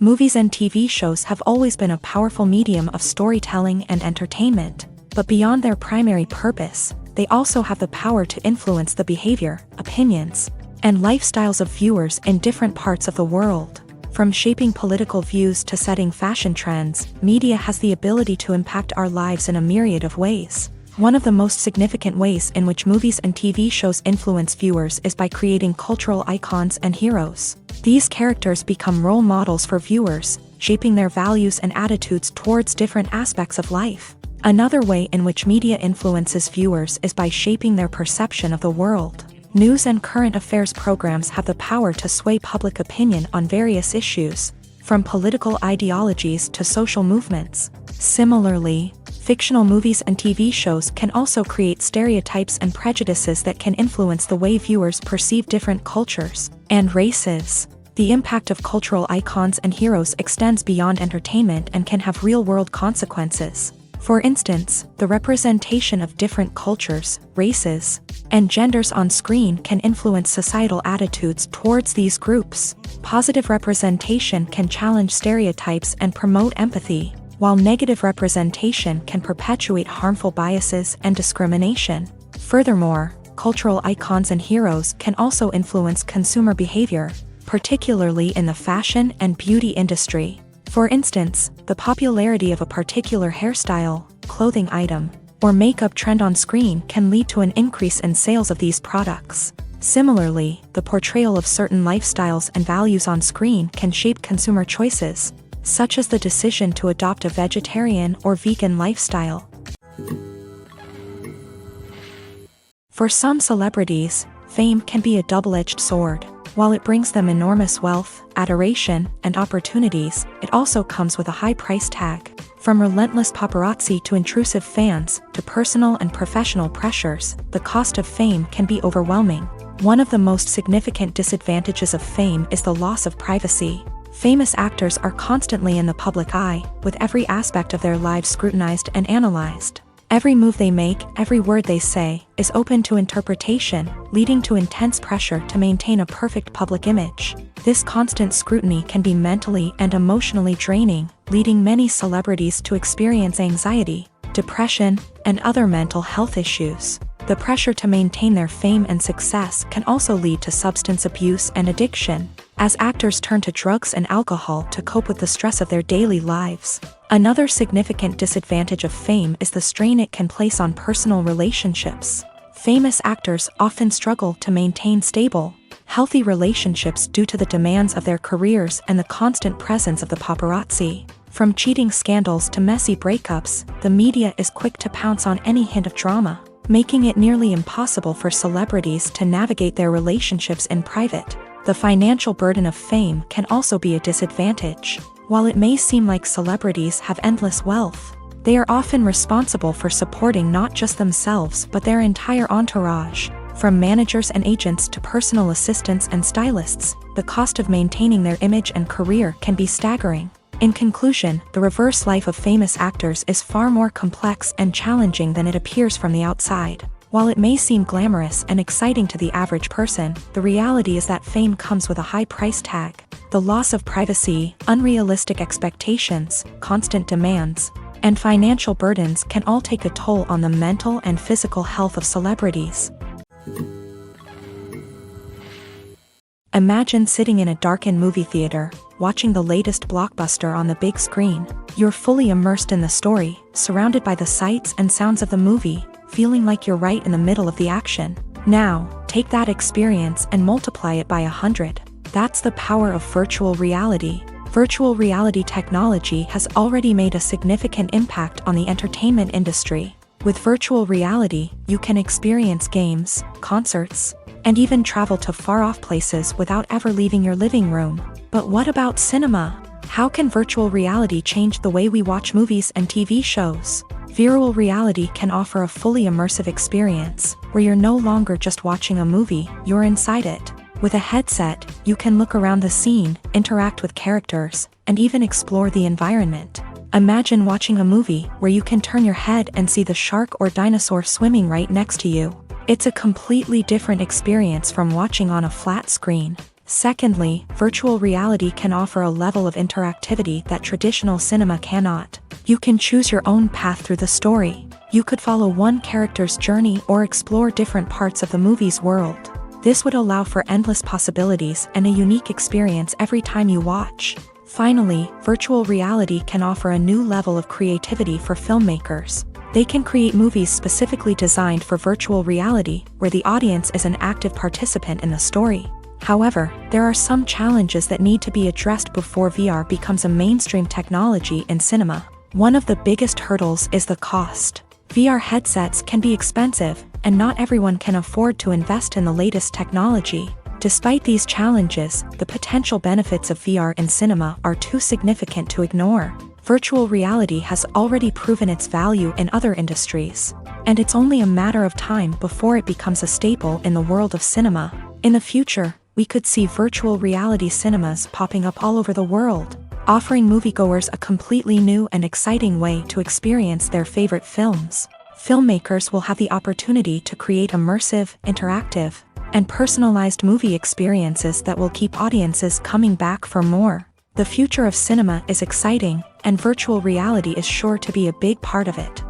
Speaker 1: Movies and TV shows have always been a powerful medium of storytelling and entertainment, but beyond their primary purpose, they also have the power to influence the behavior, opinions, and lifestyles of viewers in different parts of the world. From shaping political views to setting fashion trends, media has the ability to impact our lives in a myriad of ways. One of the most significant ways in which movies and TV shows influence viewers is by creating cultural icons and heroes. These characters become role models for viewers, shaping their values and attitudes towards different aspects of life. Another way in which media influences viewers is by shaping their perception of the world. News and current affairs programs have the power to sway public opinion on various issues, from political ideologies to social movements. Similarly, fictional movies and TV shows can also create stereotypes and prejudices that can influence the way viewers perceive different cultures and races. The impact of cultural icons and heroes extends beyond entertainment and can have real-world consequences. For instance, the representation of different cultures, races, and genders on screen can influence societal attitudes towards these groups. Positive representation can challenge stereotypes and promote empathy, while negative representation can perpetuate harmful biases and discrimination. Furthermore, cultural icons and heroes can also influence consumer behavior, particularly in the fashion and beauty industry. For instance, the popularity of a particular hairstyle, clothing item, or makeup trend on screen can lead to an increase in sales of these products. Similarly, the portrayal of certain lifestyles and values on screen can shape consumer choices, such as the decision to adopt a vegetarian or vegan lifestyle. For some celebrities, fame can be a double-edged sword. While it brings them enormous wealth, adoration, and opportunities, it also comes with a high price tag. From relentless paparazzi to intrusive fans, to personal and professional pressures, the cost of fame can be overwhelming. One of the most significant disadvantages of fame is the loss of privacy. Famous actors are constantly in the public eye, with every aspect of their lives scrutinized and analyzed. Every move they make, every word they say, is open to interpretation, leading to intense pressure to maintain a perfect public image. This constant scrutiny can be mentally and emotionally draining, leading many celebrities to experience anxiety, depression, and other mental health issues. The pressure to maintain their fame and success can also lead to substance abuse and addiction, as actors turn to drugs and alcohol to cope with the stress of their daily lives. Another significant disadvantage of fame is the strain it can place on personal relationships. Famous actors often struggle to maintain stable, healthy relationships due to the demands of their careers and the constant presence of the paparazzi. From cheating scandals to messy breakups, the media is quick to pounce on any hint of drama, making it nearly impossible for celebrities to navigate their relationships in private. The financial burden of fame can also be a disadvantage. While it may seem like celebrities have endless wealth, they are often responsible for supporting not just themselves but their entire entourage. From managers and agents to personal assistants and stylists, the cost of maintaining their image and career can be staggering. In conclusion, the reverse life of famous actors is far more complex and challenging than it appears from the outside. While it may seem glamorous and exciting to the average person, the reality is that fame comes with a high price tag. The loss of privacy, unrealistic expectations, constant demands, and financial burdens can all take a toll on the mental and physical health of celebrities. Imagine sitting in a darkened movie theater, watching the latest blockbuster on the big screen. You're fully immersed in the story, surrounded by the sights and sounds of the movie, feeling like you're right in the middle of the action. Now, take that experience and multiply it by 100. That's the power of virtual reality. Virtual reality technology has already made a significant impact on the entertainment industry. With virtual reality, you can experience games, concerts, and even travel to far-off places without ever leaving your living room. But what about cinema? How can virtual reality change the way we watch movies and TV shows? Virtual reality can offer a fully immersive experience, where you're no longer just watching a movie, you're inside it. With a headset, you can look around the scene, interact with characters, and even explore the environment. Imagine watching a movie where you can turn your head and see the shark or dinosaur swimming right next to you. It's a completely different experience from watching on a flat screen. Secondly, virtual reality can offer a level of interactivity that traditional cinema cannot. You can choose your own path through the story. You could follow one character's journey or explore different parts of the movie's world. This would allow for endless possibilities and a unique experience every time you watch. Finally, virtual reality can offer a new level of creativity for filmmakers. They can create movies specifically designed for virtual reality, where the audience is an active participant in the story. However, there are some challenges that need to be addressed before VR becomes a mainstream technology in cinema. One of the biggest hurdles is the cost. VR headsets can be expensive, and not everyone can afford to invest in the latest technology. Despite these challenges, the potential benefits of VR in cinema are too significant to ignore. Virtual reality has already proven its value in other industries, and it's only a matter of time before it becomes a staple in the world of cinema. In the future, we could see virtual reality cinemas popping up all over the world, offering moviegoers a completely new and exciting way to experience their favorite films. Filmmakers will have the opportunity to create immersive, interactive, and personalized movie experiences that will keep audiences coming back for more. The future of cinema is exciting, and virtual reality is sure to be a big part of it.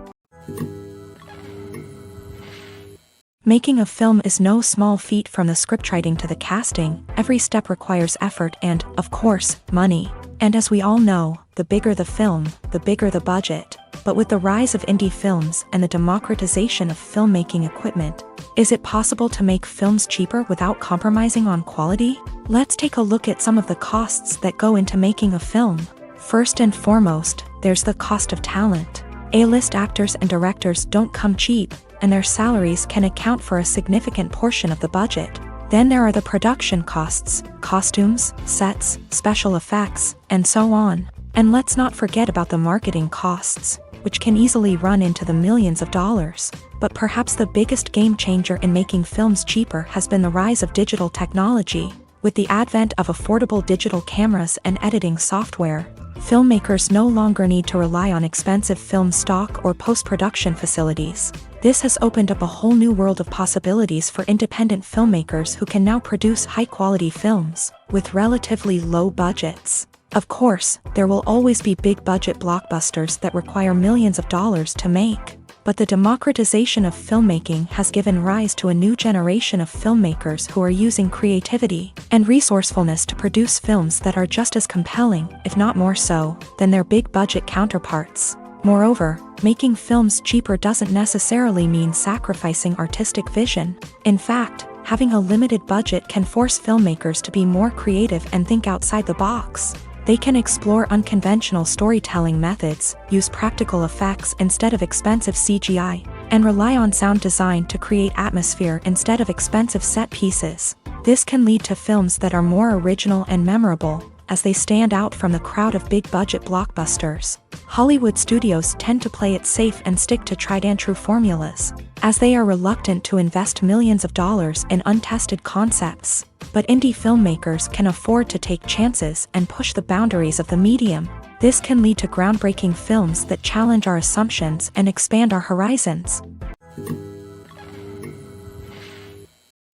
Speaker 1: Making a film is no small feat. From the scriptwriting to the casting, every step requires effort and, of course, money. And as we all know, the bigger the film, the bigger the budget. But with the rise of indie films and the democratization of filmmaking equipment, is it possible to make films cheaper without compromising on quality? Let's take a look at some of the costs that go into making a film. First and foremost, there's the cost of talent. A-list actors and directors don't come cheap, and their salaries can account for a significant portion of the budget. Then there are the production costs, costumes, sets, special effects, and so on. And let's not forget about the marketing costs, which can easily run into the millions of dollars. But perhaps the biggest game changer in making films cheaper has been the rise of digital technology. With the advent of affordable digital cameras and editing software, filmmakers no longer need to rely on expensive film stock or post-production facilities. This has opened up a whole new world of possibilities for independent filmmakers who can now produce high-quality films with relatively low budgets. Of course, there will always be big-budget blockbusters that require millions of dollars to make. But the democratization of filmmaking has given rise to a new generation of filmmakers who are using creativity and resourcefulness to produce films that are just as compelling, if not more so, than their big-budget counterparts. Moreover, making films cheaper doesn't necessarily mean sacrificing artistic vision. In fact, having a limited budget can force filmmakers to be more creative and think outside the box. They can explore unconventional storytelling methods, use practical effects instead of expensive CGI, and rely on sound design to create atmosphere instead of expensive set pieces. This can lead to films that are more original and memorable, as they stand out from the crowd of big-budget blockbusters. Hollywood studios tend to play it safe and stick to tried-and-true formulas, as they are reluctant to invest millions of dollars in untested concepts. But indie filmmakers can afford to take chances and push the boundaries of the medium. This can lead to groundbreaking films that challenge our assumptions and expand our horizons.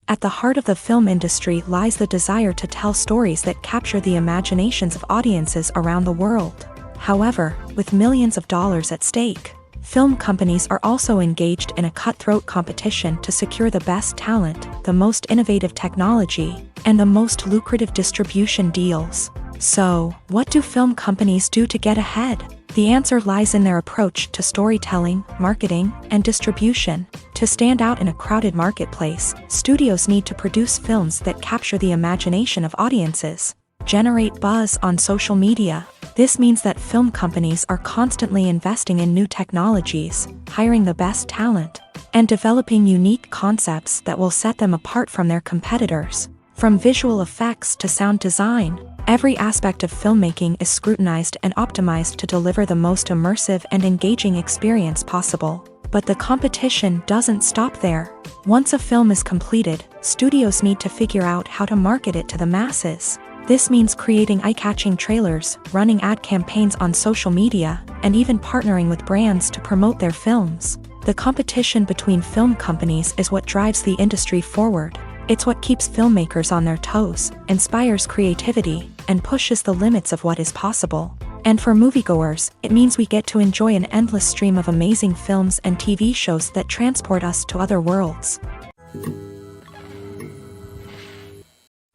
Speaker 1: At the heart of the film industry lies the desire to tell stories that capture the imaginations of audiences around the world. However, with millions of dollars at stake, film companies are also engaged in a cutthroat competition to secure the best talent, the most innovative technology, and the most lucrative distribution deals. So, what do film companies do to get ahead? The answer lies in their approach to storytelling, marketing, and distribution. To stand out in a crowded marketplace, studios need to produce films that capture the imagination of audiences, generate buzz on social media. This means that film companies are constantly investing in new technologies, hiring the best talent, and developing unique concepts that will set them apart from their competitors. From visual effects to sound design, every aspect of filmmaking is scrutinized and optimized to deliver the most immersive and engaging experience possible. But the competition doesn't stop there. Once a film is completed, studios need to figure out how to market it to the masses. This means creating eye-catching trailers, running ad campaigns on social media, and even partnering with brands to promote their films. The competition between film companies is what drives the industry forward. It's what keeps filmmakers on their toes, inspires creativity, and pushes the limits of what is possible. And for moviegoers, it means we get to enjoy an endless stream of amazing films and TV shows that transport us to other worlds.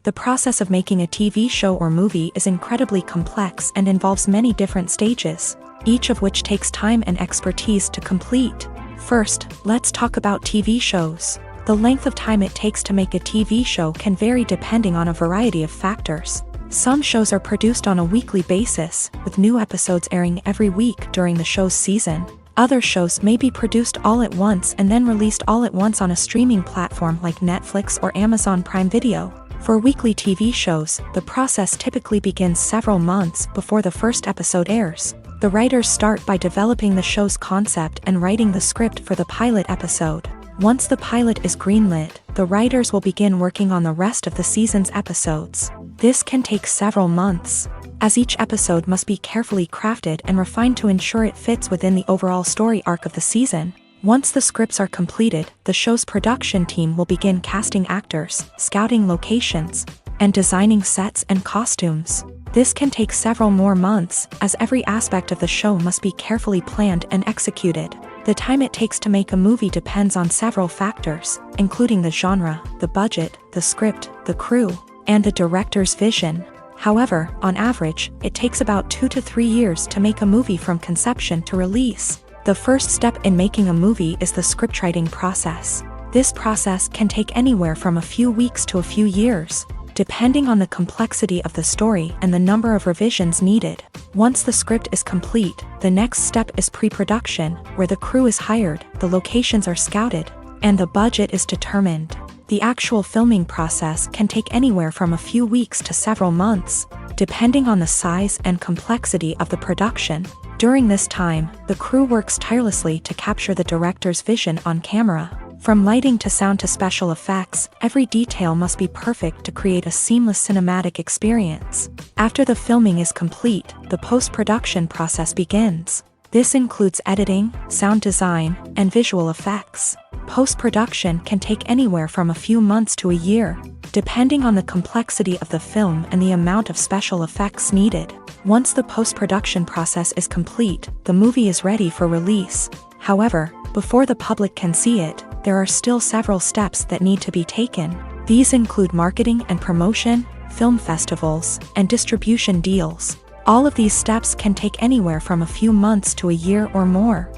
Speaker 1: The process of making a TV show or movie is incredibly complex and involves many different stages, each of which takes time and expertise to complete. First, let's talk about TV shows. The length of time it takes to make a TV show can vary depending on a variety of factors. Some shows are produced on a weekly basis, with new episodes airing every week during the show's season. Other shows may be produced all at once and then released all at once on a streaming platform like Netflix or Amazon Prime Video. For weekly TV shows, the process typically begins several months before the first episode airs. The writers start by developing the show's concept and writing the script for the pilot episode. Once the pilot is greenlit, the writers will begin working on the rest of the season's episodes. This can take several months, as each episode must be carefully crafted and refined to ensure it fits within the overall story arc of the season. Once the scripts are completed, the show's production team will begin casting actors, scouting locations, and designing sets and costumes. This can take several more months, as every aspect of the show must be carefully planned and executed. The time it takes to make a movie depends on several factors, including the genre, the budget, the script, the crew, and the director's vision. However, on average, it takes about 2 to 3 years to make a movie from conception to release. The first step in making a movie is the scriptwriting process. This process can take anywhere from a few weeks to a few years, depending on the complexity of the story and the number of revisions needed. Once the script is complete, the next step is pre-production, where the crew is hired, the locations are scouted, and the budget is determined. The actual filming process can take anywhere from a few weeks to several months, depending on the size and complexity of the production. During this time, the crew works tirelessly to capture the director's vision on camera. From lighting to sound to special effects, every detail must be perfect to create a seamless cinematic experience. After the filming is complete, the post-production process begins. This includes editing, sound design, and visual effects. Post-production can take anywhere from a few months to a year, depending on the complexity of the film and the amount of special effects needed. Once the post-production process is complete, the movie is ready for release. However, before the public can see it, there are still several steps that need to be taken. These include marketing and promotion, film festivals, and distribution deals. All of these steps can take anywhere from a few months to a year or more.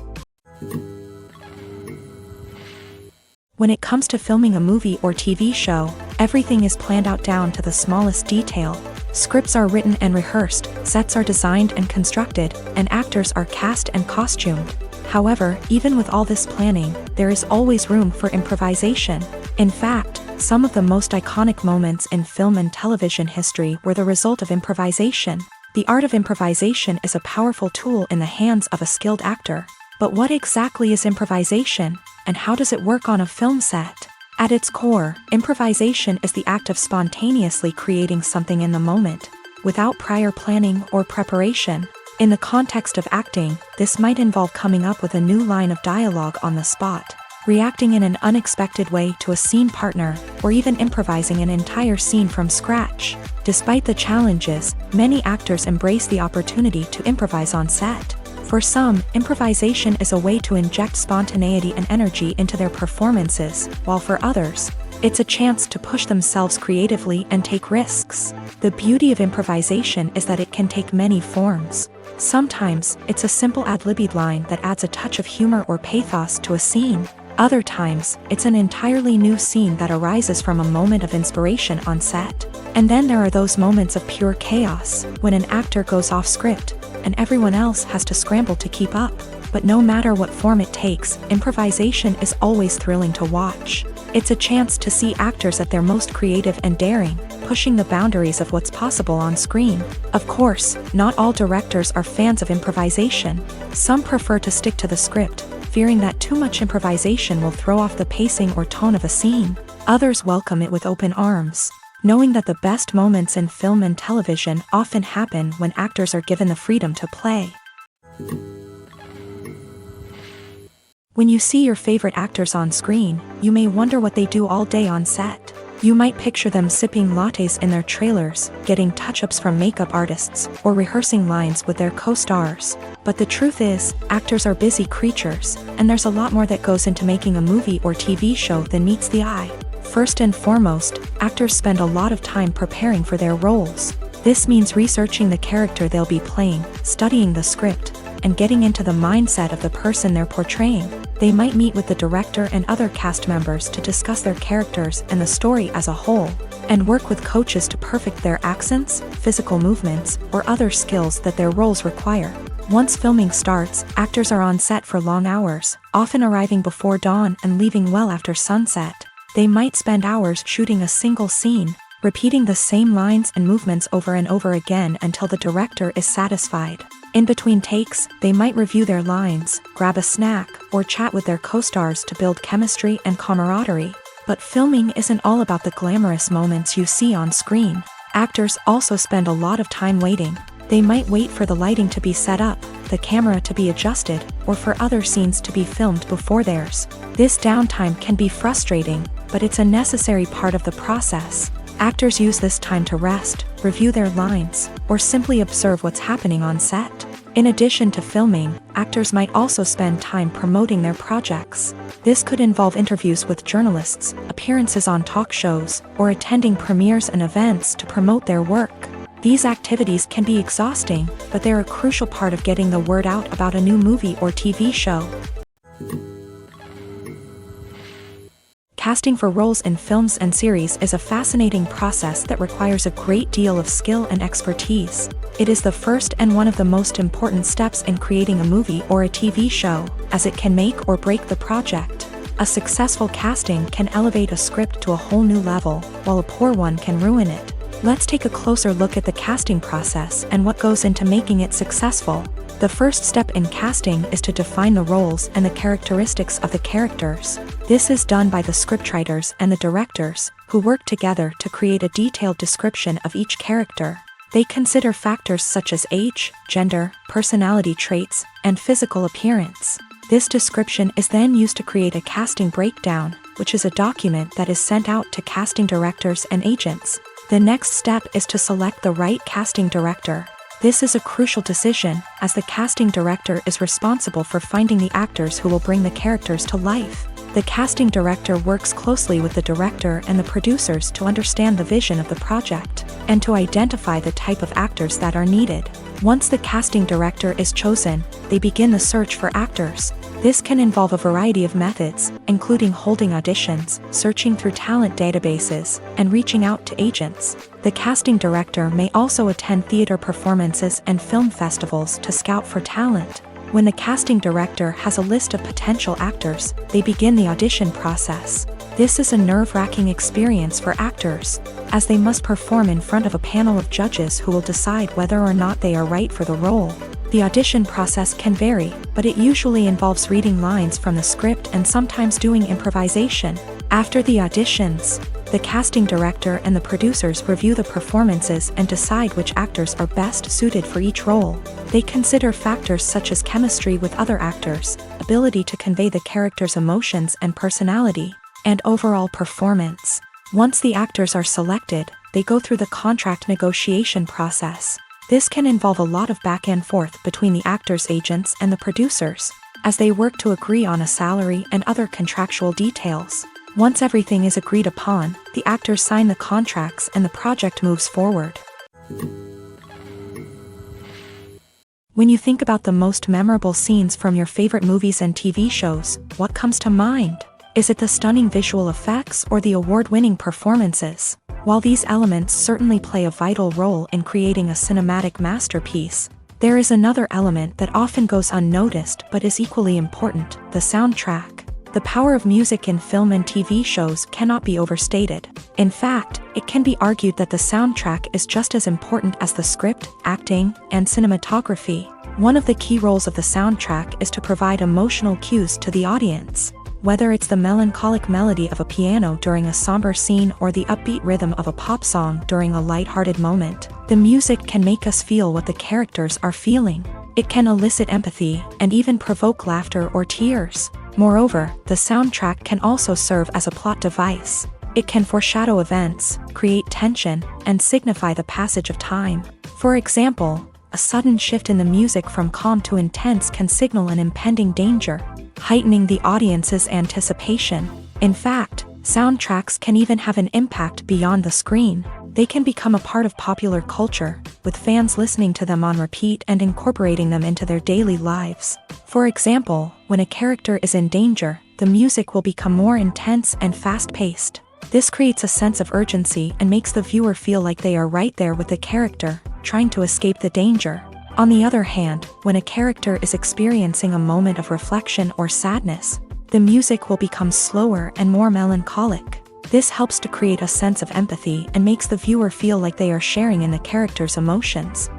Speaker 1: When it comes to filming a movie or TV show, everything is planned out down to the smallest detail. Scripts are written and rehearsed, sets are designed and constructed, and actors are cast and costumed. However, even with all this planning, there is always room for improvisation. In fact, some of the most iconic moments in film and television history were the result of improvisation. The art of improvisation is a powerful tool in the hands of a skilled actor. But what exactly is improvisation, and how does it work on a film set? At its core, improvisation is the act of spontaneously creating something in the moment, without prior planning or preparation. In the context of acting, this might involve coming up with a new line of dialogue on the spot, reacting in an unexpected way to a scene partner, or even improvising an entire scene from scratch. Despite the challenges, many actors embrace the opportunity to improvise on set. For some, improvisation is a way to inject spontaneity and energy into their performances, while for others, it's a chance to push themselves creatively and take risks. The beauty of improvisation is that it can take many forms. Sometimes, it's a simple ad-libbed line that adds a touch of humor or pathos to a scene. Other times, it's an entirely new scene that arises from a moment of inspiration on set. And then there are those moments of pure chaos, when an actor goes off script, and everyone else has to scramble to keep up. But no matter what form it takes, improvisation is always thrilling to watch. It's a chance to see actors at their most creative and daring, pushing the boundaries of what's possible on screen. Of course, not all directors are fans of improvisation. Some prefer to stick to the script, fearing that too much improvisation will throw off the pacing or tone of a scene. Others welcome it with open arms, knowing that the best moments in film and television often happen when actors are given the freedom to play. When you see your favorite actors on screen, you may wonder what they do all day on set. You might picture them sipping lattes in their trailers, getting touch-ups from makeup artists, or rehearsing lines with their co-stars. But the truth is, actors are busy creatures, and there's a lot more that goes into making a movie or TV show than meets the eye. First and foremost, actors spend a lot of time preparing for their roles. This means researching the character they'll be playing, studying the script, and getting into the mindset of the person they're portraying. They might meet with the director and other cast members to discuss their characters and the story as a whole, and work with coaches to perfect their accents, physical movements, or other skills that their roles require. Once filming starts, actors are on set for long hours, often arriving before dawn and leaving well after sunset. They might spend hours shooting a single scene, repeating the same lines and movements over and over again until the director is satisfied. In between takes, they might review their lines, grab a snack, or chat with their co-stars to build chemistry and camaraderie. But filming isn't all about the glamorous moments you see on screen. Actors also spend a lot of time waiting. They might wait for the lighting to be set up, the camera to be adjusted, or for other scenes to be filmed before theirs. This downtime can be frustrating, but it's a necessary part of the process. Actors use this time to rest, review their lines, or simply observe what's happening on set. In addition to filming, actors might also spend time promoting their projects. This could involve interviews with journalists, appearances on talk shows, or attending premieres and events to promote their work. These activities can be exhausting, but they're a crucial part of getting the word out about a new movie or TV show. Casting for roles in films and series is a fascinating process that requires a great deal of skill and expertise. It is the first and one of the most important steps in creating a movie or a TV show, as it can make or break the project. A successful casting can elevate a script to a whole new level, while a poor one can ruin it. Let's take a closer look at the casting process and what goes into making it successful. The first step in casting is to define the roles and the characteristics of the characters. This is done by the scriptwriters and the directors, who work together to create a detailed description of each character. They consider factors such as age, gender, personality traits, and physical appearance. This description is then used to create a casting breakdown, which is a document that is sent out to casting directors and agents. The next step is to select the right casting director. This is a crucial decision, as the casting director is responsible for finding the actors who will bring the characters to life. The casting director works closely with the director and the producers to understand the vision of the project, and to identify the type of actors that are needed. Once the casting director is chosen, they begin the search for actors. This can involve a variety of methods, including holding auditions, searching through talent databases, and reaching out to agents. The casting director may also attend theater performances and film festivals to scout for talent. When the casting director has a list of potential actors, they begin the audition process. This is a nerve-wracking experience for actors, as they must perform in front of a panel of judges who will decide whether or not they are right for the role. The audition process can vary, but it usually involves reading lines from the script and sometimes doing improvisation. After the auditions, the casting director and the producers review the performances and decide which actors are best suited for each role. They consider factors such as chemistry with other actors, ability to convey the character's emotions and personality, and overall performance. Once the actors are selected, they go through the contract negotiation process. This can involve a lot of back and forth between the actors' agents and the producers, as they work to agree on a salary and other contractual details. Once everything is agreed upon, the actors sign the contracts and the project moves forward. When you think about the most memorable scenes from your favorite movies and TV shows, what comes to mind? Is it the stunning visual effects or the award-winning performances? While these elements certainly play a vital role in creating a cinematic masterpiece, there is another element that often goes unnoticed but is equally important: the soundtrack. The power of music in film and TV shows cannot be overstated. In fact, it can be argued that the soundtrack is just as important as the script, acting, and cinematography. One of the key roles of the soundtrack is to provide emotional cues to the audience. Whether it's the melancholic melody of a piano during a somber scene or the upbeat rhythm of a pop song during a light-hearted moment, the music can make us feel what the characters are feeling. It can elicit empathy and even provoke laughter or tears. Moreover, the soundtrack can also serve as a plot device. It can foreshadow events, create tension, and signify the passage of time. For example, a sudden shift in the music from calm to intense can signal an impending danger, heightening the audience's anticipation. In fact, soundtracks can even have an impact beyond the screen. They can become a part of popular culture, with fans listening to them on repeat and incorporating them into their daily lives. For example, when a character is in danger, the music will become more intense and fast-paced. This creates a sense of urgency and makes the viewer feel like they are right there with the character, trying to escape the danger. On the other hand, when a character is experiencing a moment of reflection or sadness, the music will become slower and more melancholic. This helps to create a sense of empathy and makes the viewer feel like they are sharing in the character's emotions.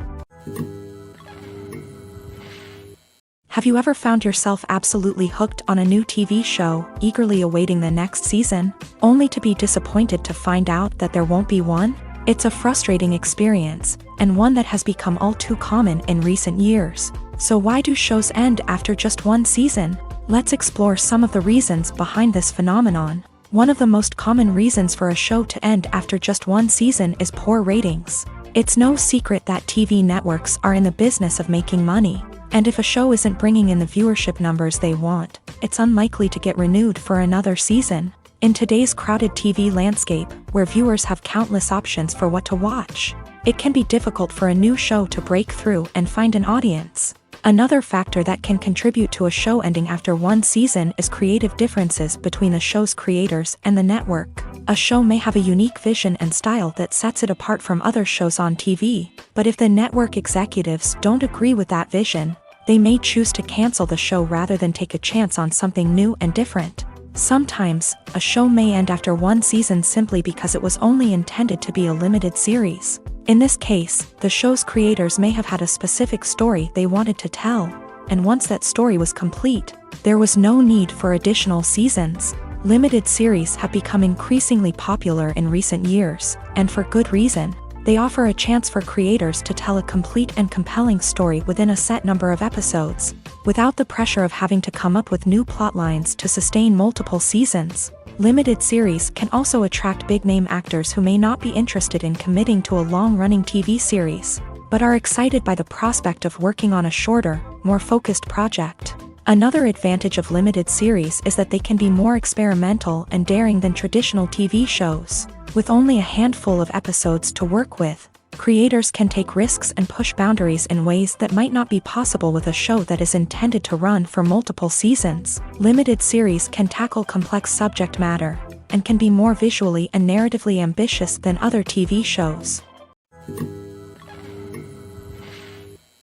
Speaker 1: Have you ever found yourself absolutely hooked on a new TV show, eagerly awaiting the next season, only to be disappointed to find out that there won't be one? It's a frustrating experience, and one that has become all too common in recent years. So why do shows end after just one season? Let's explore some of the reasons behind this phenomenon. One of the most common reasons for a show to end after just one season is poor ratings. It's no secret that TV networks are in the business of making money, and if a show isn't bringing in the viewership numbers they want, it's unlikely to get renewed for another season. In today's crowded TV landscape, where viewers have countless options for what to watch, it can be difficult for a new show to break through and find an audience. Another factor that can contribute to a show ending after one season is creative differences between the show's creators and the network. A show may have a unique vision and style that sets it apart from other shows on TV, but if the network executives don't agree with that vision, they may choose to cancel the show rather than take a chance on something new and different. Sometimes, a show may end after one season simply because it was only intended to be a limited series. In this case, the show's creators may have had a specific story they wanted to tell, and once that story was complete, there was no need for additional seasons. Limited series have become increasingly popular in recent years, and for good reason. They offer a chance for creators to tell a complete and compelling story within a set number of episodes, without the pressure of having to come up with new plotlines to sustain multiple seasons. Limited series can also attract big-name actors who may not be interested in committing to a long-running TV series, but are excited by the prospect of working on a shorter, more focused project. Another advantage of limited series is that they can be more experimental and daring than traditional TV shows. With only a handful of episodes to work with, creators can take risks and push boundaries in ways that might not be possible with a show that is intended to run for multiple seasons. Limited series can tackle complex subject matter, and can be more visually and narratively ambitious than other TV shows.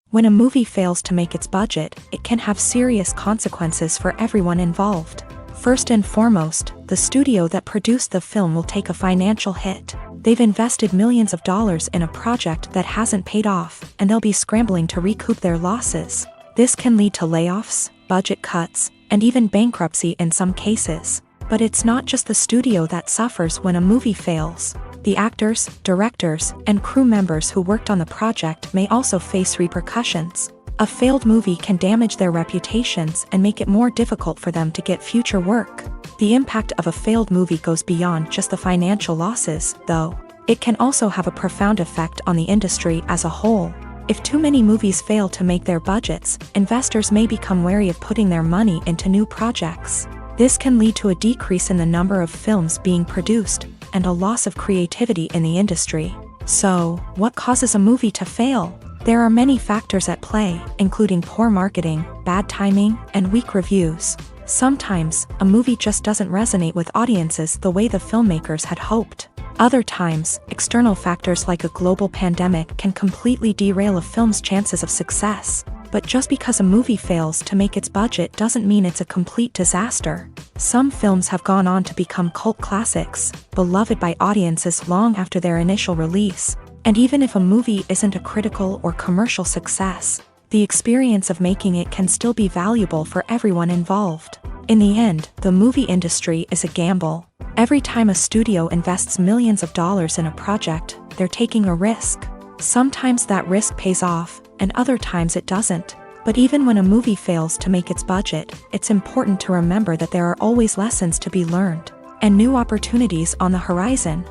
Speaker 1: When a movie fails to make its budget, it can have serious consequences for everyone involved. First and foremost, the studio that produced the film will take a financial hit. They've invested millions of dollars in a project that hasn't paid off, and they'll be scrambling to recoup their losses. This can lead to layoffs, budget cuts, and even bankruptcy in some cases. But it's not just the studio that suffers when a movie fails. The actors, directors, and crew members who worked on the project may also face repercussions. A failed movie can damage their reputations and make it more difficult for them to get future work. The impact of a failed movie goes beyond just the financial losses, though. It can also have a profound effect on the industry as a whole. If too many movies fail to make their budgets, investors may become wary of putting their money into new projects. This can lead to a decrease in the number of films being produced, and a loss of creativity in the industry. So, what causes a movie to fail? There are many factors at play, including poor marketing, bad timing, and weak reviews. Sometimes, a movie just doesn't resonate with audiences the way the filmmakers had hoped. Other times, external factors like a global pandemic can completely derail a film's chances of success. But just because a movie fails to make its budget doesn't mean it's a complete disaster. Some films have gone on to become cult classics, beloved by audiences long after their initial release. And even if a movie isn't a critical or commercial success, the experience of making it can still be valuable for everyone involved. In the end, the movie industry is a gamble. Every time a studio invests millions of dollars in a project, they're taking a risk. Sometimes that risk pays off, and other times it doesn't. But even when a movie fails to make its budget, it's important to remember that there are always lessons to be learned, and new opportunities on the horizon.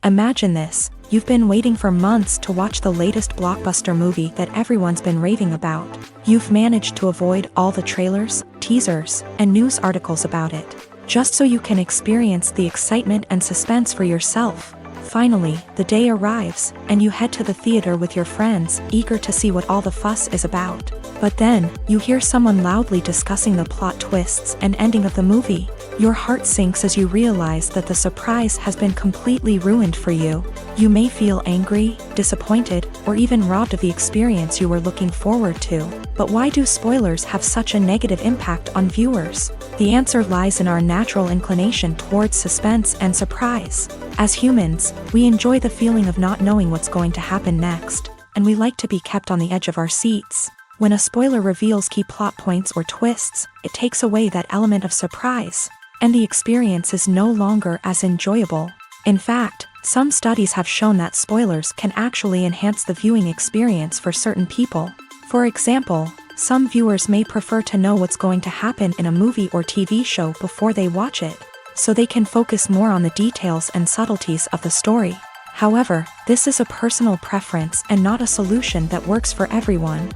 Speaker 1: Imagine this: you've been waiting for months to watch the latest blockbuster movie that everyone's been raving about. You've managed to avoid all the trailers, teasers, and news articles about it, just so you can experience the excitement and suspense for yourself. Finally, the day arrives, and you head to the theater with your friends, eager to see what all the fuss is about. But then, you hear someone loudly discussing the plot twists and ending of the movie. Your heart sinks as you realize that the surprise has been completely ruined for you. You may feel angry, disappointed, or even robbed of the experience you were looking forward to. But why do spoilers have such a negative impact on viewers? The answer lies in our natural inclination towards suspense and surprise. As humans, we enjoy the feeling of not knowing what's going to happen next, and we like to be kept on the edge of our seats. When a spoiler reveals key plot points or twists, it takes away that element of surprise, and the experience is no longer as enjoyable. In fact, some studies have shown that spoilers can actually enhance the viewing experience for certain people. For example, some viewers may prefer to know what's going to happen in a movie or TV show before they watch it, so they can focus more on the details and subtleties of the story. However, this is a personal preference and not a solution that works for everyone.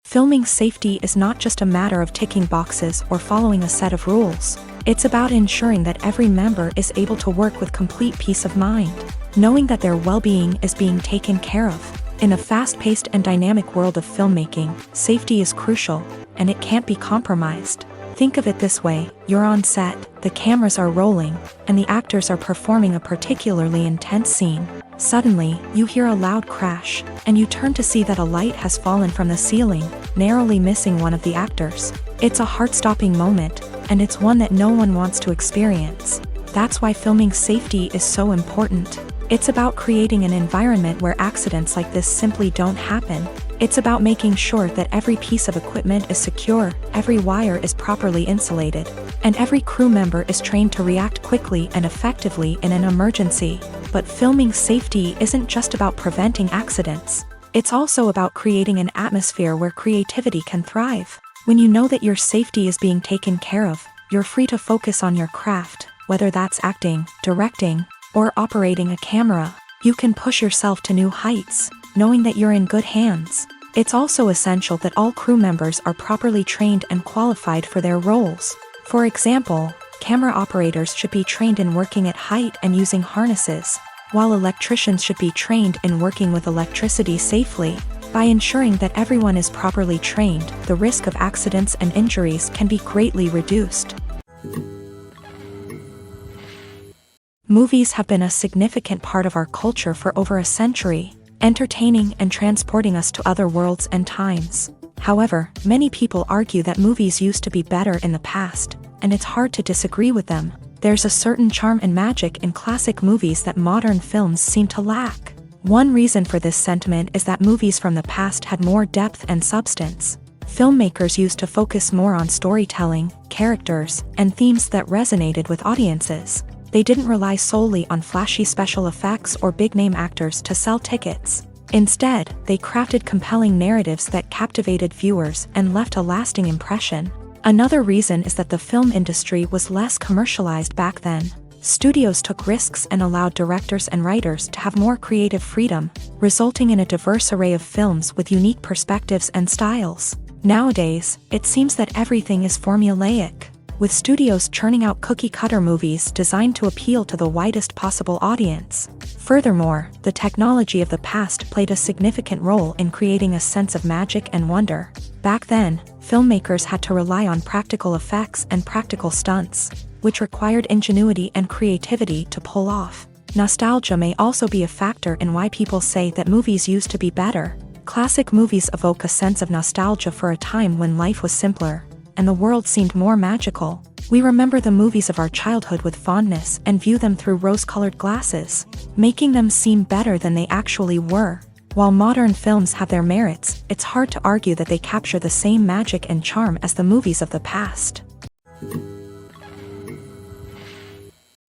Speaker 1: Filming safety is not just a matter of ticking boxes or following a set of rules. It's about ensuring that every member is able to work with complete peace of mind, knowing that their well-being is being taken care of. In a fast-paced and dynamic world of filmmaking, safety is crucial, and it can't be compromised. Think of it this way: you're on set, the cameras are rolling, and the actors are performing a particularly intense scene. Suddenly, you hear a loud crash, and you turn to see that a light has fallen from the ceiling, narrowly missing one of the actors. It's a heart-stopping moment, and it's one that no one wants to experience. That's why filming safety is so important. It's about creating an environment where accidents like this simply don't happen. It's about making sure that every piece of equipment is secure, every wire is properly insulated, and every crew member is trained to react quickly and effectively in an emergency. But filming safety isn't just about preventing accidents. It's also about creating an atmosphere where creativity can thrive. When you know that your safety is being taken care of, you're free to focus on your craft, whether that's acting, directing, or operating a camera. You can push yourself to new heights, knowing that you're in good hands. It's also essential that all crew members are properly trained and qualified for their roles. For example, camera operators should be trained in working at height and using harnesses, while electricians should be trained in working with electricity safely. By ensuring that everyone is properly trained, the risk of accidents and injuries can be greatly reduced. Movies have been a significant part of our culture for over a century, entertaining and transporting us to other worlds and times. However, many people argue that movies used to be better in the past, and it's hard to disagree with them. There's a certain charm and magic in classic movies that modern films seem to lack. One reason for this sentiment is that movies from the past had more depth and substance. Filmmakers used to focus more on storytelling, characters, and themes that resonated with audiences. They didn't rely solely on flashy special effects or big-name actors to sell tickets. Instead, they crafted compelling narratives that captivated viewers and left a lasting impression. Another reason is that the film industry was less commercialized back then. Studios took risks and allowed directors and writers to have more creative freedom, resulting in a diverse array of films with unique perspectives and styles. Nowadays, it seems that everything is formulaic, with studios churning out cookie-cutter movies designed to appeal to the widest possible audience. Furthermore, the technology of the past played a significant role in creating a sense of magic and wonder. Back then, filmmakers had to rely on practical effects and practical stunts, which required ingenuity and creativity to pull off. Nostalgia may also be a factor in why people say that movies used to be better. Classic movies evoke a sense of nostalgia for a time when life was simpler, and the world seemed more magical. We remember the movies of our childhood with fondness and view them through rose-colored glasses, making them seem better than they actually were. While modern films have their merits, it's hard to argue that they capture the same magic and charm as the movies of the past.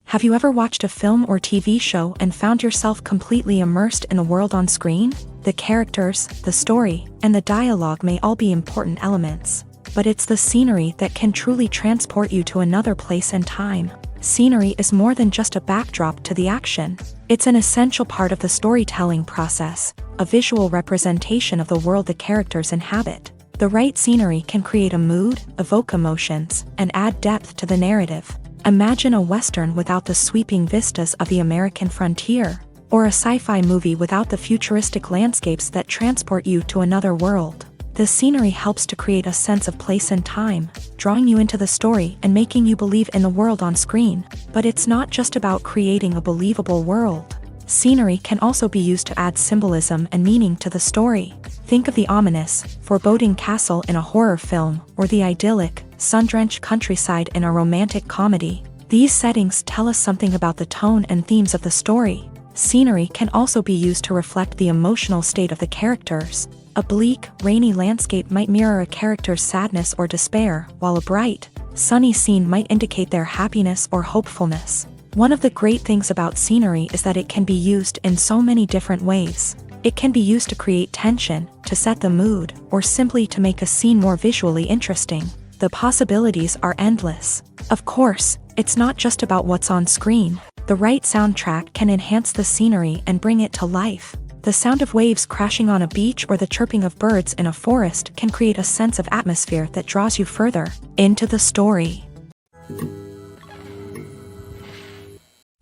Speaker 1: Have you ever watched a film or TV show and found yourself completely immersed in the world on screen? The characters, the story, and the dialogue may all be important elements, but it's the scenery that can truly transport you to another place and time. Scenery is more than just a backdrop to the action. It's an essential part of the storytelling process, a visual representation of the world the characters inhabit. The right scenery can create a mood, evoke emotions, and add depth to the narrative. Imagine a Western without the sweeping vistas of the American frontier, or a sci-fi movie without the futuristic landscapes that transport you to another world. The scenery helps to create a sense of place and time, drawing you into the story and making you believe in the world on screen. But it's not just about creating a believable world. Scenery can also be used to add symbolism and meaning to the story. Think of the ominous, foreboding castle in a horror film, or the idyllic, sun-drenched countryside in a romantic comedy. These settings tell us something about the tone and themes of the story. Scenery can also be used to reflect the emotional state of the characters. A bleak, rainy landscape might mirror a character's sadness or despair, while a bright, sunny scene might indicate their happiness or hopefulness. One of the great things about scenery is that it can be used in so many different ways. It can be used to create tension, to set the mood, or simply to make a scene more visually interesting. The possibilities are endless. Of course, it's not just about what's on screen. The right soundtrack can enhance the scenery and bring it to life. The sound of waves crashing on a beach or the chirping of birds in a forest can create a sense of atmosphere that draws you further into the story.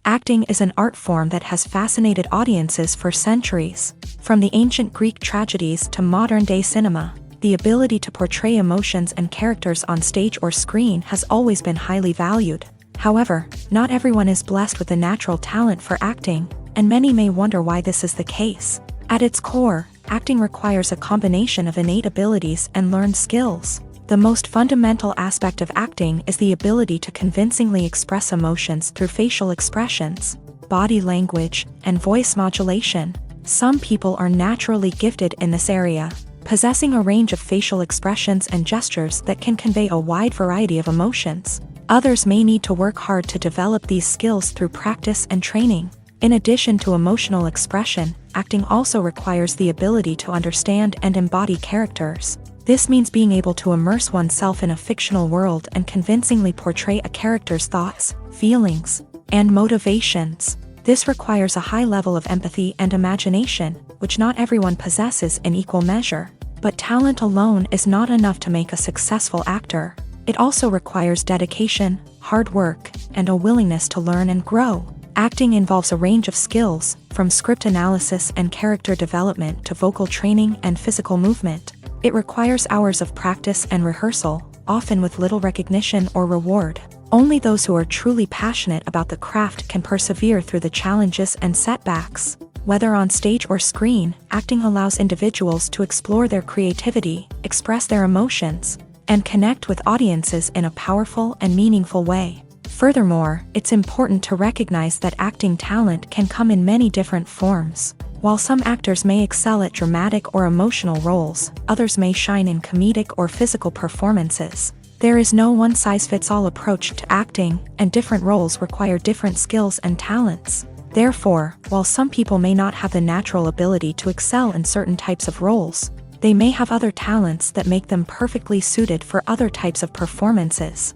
Speaker 1: Acting is an art form that has fascinated audiences for centuries. From the ancient Greek tragedies to modern-day cinema, the ability to portray emotions and characters on stage or screen has always been highly valued. However, not everyone is blessed with a natural talent for acting, and many may wonder why this is the case. At its core, acting requires a combination of innate abilities and learned skills. The most fundamental aspect of acting is the ability to convincingly express emotions through facial expressions, body language, and voice modulation. Some people are naturally gifted in this area, possessing a range of facial expressions and gestures that can convey a wide variety of emotions. Others may need to work hard to develop these skills through practice and training. In addition to emotional expression, acting also requires the ability to understand and embody characters. This means being able to immerse oneself in a fictional world and convincingly portray a character's thoughts, feelings, and motivations. This requires a high level of empathy and imagination, which not everyone possesses in equal measure. But talent alone is not enough to make a successful actor. It also requires dedication, hard work, and a willingness to learn and grow. Acting involves a range of skills, from script analysis and character development to vocal training and physical movement. It requires hours of practice and rehearsal, often with little recognition or reward. Only those who are truly passionate about the craft can persevere through the challenges and setbacks. Whether on stage or screen, acting allows individuals to explore their creativity, express their emotions, and connect with audiences in a powerful and meaningful way. Furthermore, it's important to recognize that acting talent can come in many different forms. While some actors may excel at dramatic or emotional roles, others may shine in comedic or physical performances. There is no one-size-fits-all approach to acting, and different roles require different skills and talents. Therefore, while some people may not have the natural ability to excel in certain types of roles, they may have other talents that make them perfectly suited for other types of performances.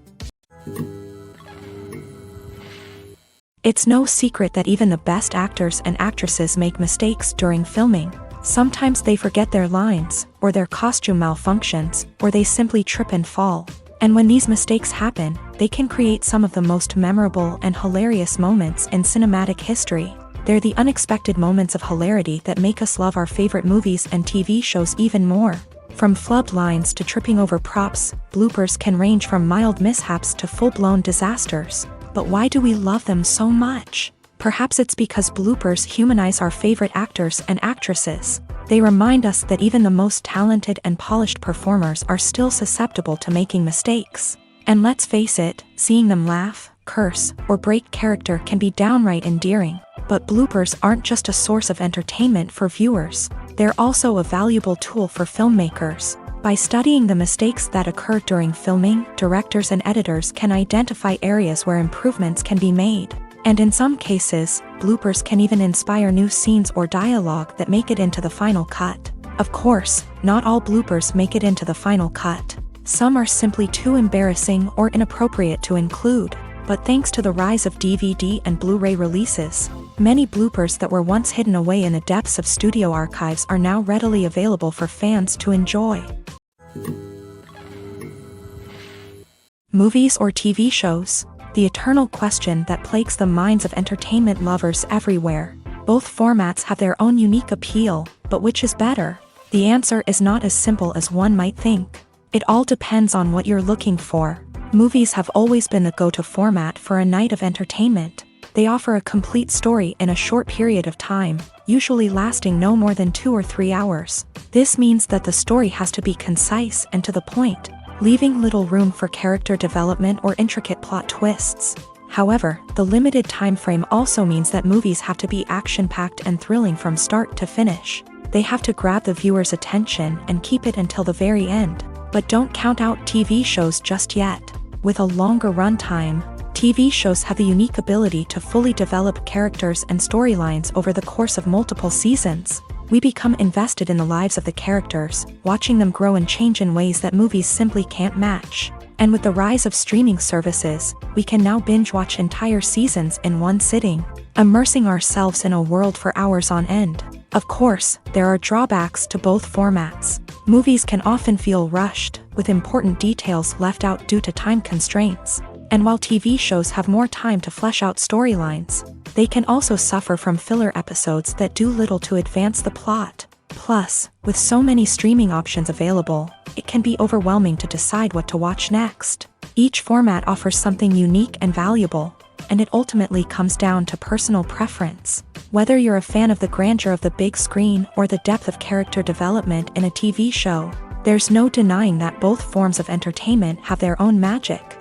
Speaker 1: It's no secret that even the best actors and actresses make mistakes during filming. Sometimes they forget their lines, or their costume malfunctions, or they simply trip and fall. And when these mistakes happen, they can create some of the most memorable and hilarious moments in cinematic history. They're the unexpected moments of hilarity that make us love our favorite movies and TV shows even more. From flubbed lines to tripping over props, bloopers can range from mild mishaps to full-blown disasters. But why do we love them so much? Perhaps it's because bloopers humanize our favorite actors and actresses. They remind us that even the most talented and polished performers are still susceptible to making mistakes. And let's face it, seeing them laugh, curse, or break character can be downright endearing. But bloopers aren't just a source of entertainment for viewers. They're also a valuable tool for filmmakers. By studying the mistakes that occur during filming, directors and editors can identify areas where improvements can be made. And in some cases, bloopers can even inspire new scenes or dialogue that make it into the final cut. Of course, not all bloopers make it into the final cut. Some are simply too embarrassing or inappropriate to include. But thanks to the rise of DVD and Blu-ray releases, many bloopers that were once hidden away in the depths of studio archives are now readily available for fans to enjoy. Movies or TV shows? The eternal question that plagues the minds of entertainment lovers everywhere. Both formats have their own unique appeal, but which is better? The answer is not as simple as one might think. It all depends on what you're looking for. Movies have always been the go-to format for a night of entertainment. They offer a complete story in a short period of time, usually lasting no more than 2 or 3 hours. This means that the story has to be concise and to the point, leaving little room for character development or intricate plot twists. However, the limited time frame also means that movies have to be action-packed and thrilling from start to finish. They have to grab the viewer's attention and keep it until the very end. But don't count out TV shows just yet. With a longer runtime, TV shows have the unique ability to fully develop characters and storylines over the course of multiple seasons. We become invested in the lives of the characters, watching them grow and change in ways that movies simply can't match. And with the rise of streaming services, we can now binge-watch entire seasons in one sitting, immersing ourselves in a world for hours on end. Of course, there are drawbacks to both formats. Movies can often feel rushed, with important details left out due to time constraints. And while TV shows have more time to flesh out storylines, they can also suffer from filler episodes that do little to advance the plot. Plus, with so many streaming options available, it can be overwhelming to decide what to watch next. Each format offers something unique and valuable, and it ultimately comes down to personal preference. Whether you're a fan of the grandeur of the big screen or the depth of character development in a TV show, there's no denying that both forms of entertainment have their own magic.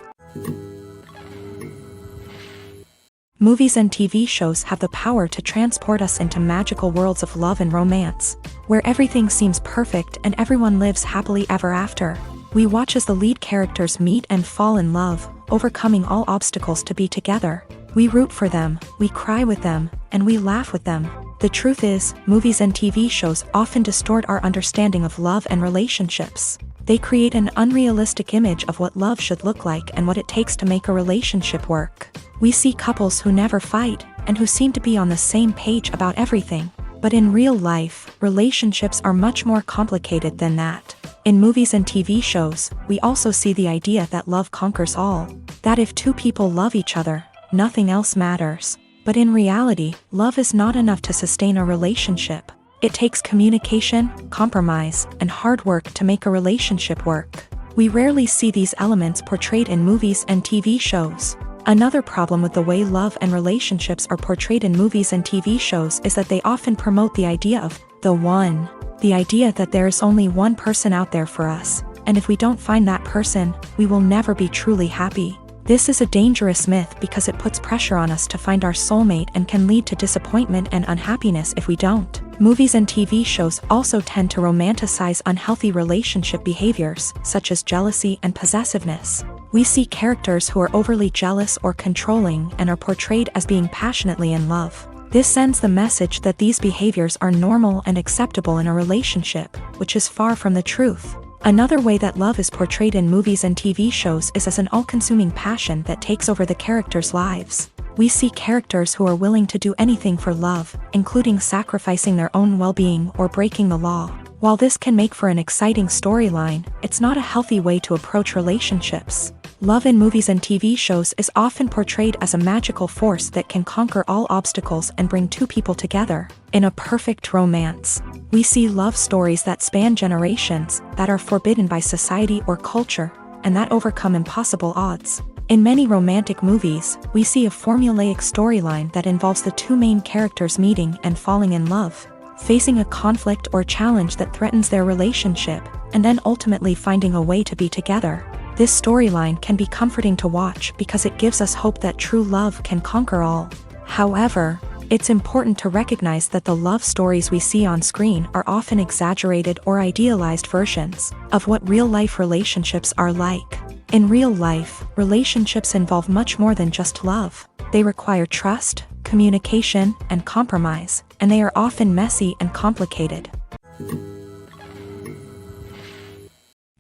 Speaker 1: Movies and TV shows have the power to transport us into magical worlds of love and romance, where everything seems perfect and everyone lives happily ever after. We watch as the lead characters meet and fall in love, overcoming all obstacles to be together. We root for them, we cry with them, and we laugh with them. The truth is, movies and TV shows often distort our understanding of love and relationships. They create an unrealistic image of what love should look like and what it takes to make a relationship work. We see couples who never fight, and who seem to be on the same page about everything. But in real life, relationships are much more complicated than that. In movies and TV shows, we also see the idea that love conquers all. That if two people love each other, nothing else matters. But in reality, love is not enough to sustain a relationship. It takes communication, compromise, and hard work to make a relationship work. We rarely see these elements portrayed in movies and TV shows. Another problem with the way love and relationships are portrayed in movies and TV shows is that they often promote the idea of the one. The idea that there is only one person out there for us, and if we don't find that person, we will never be truly happy. This is a dangerous myth because it puts pressure on us to find our soulmate and can lead to disappointment and unhappiness if we don't. Movies and TV shows also tend to romanticize unhealthy relationship behaviors, such as jealousy and possessiveness. We see characters who are overly jealous or controlling and are portrayed as being passionately in love. This sends the message that these behaviors are normal and acceptable in a relationship, which is far from the truth. Another way that love is portrayed in movies and TV shows is as an all-consuming passion that takes over the characters' lives. We see characters who are willing to do anything for love, including sacrificing their own well-being or breaking the law. While this can make for an exciting storyline, it's not a healthy way to approach relationships. Love in movies and TV shows is often portrayed as a magical force that can conquer all obstacles and bring two people together. In a perfect romance, we see love stories that span generations, that are forbidden by society or culture, and that overcome impossible odds. In many romantic movies, we see a formulaic storyline that involves the two main characters meeting and falling in love, facing a conflict or challenge that threatens their relationship, and then ultimately finding a way to be together. This storyline can be comforting to watch because it gives us hope that true love can conquer all. However, it's important to recognize that the love stories we see on screen are often exaggerated or idealized versions of what real-life relationships are like. In real life, relationships involve much more than just love. They require trust, communication, and compromise, and they are often messy and complicated.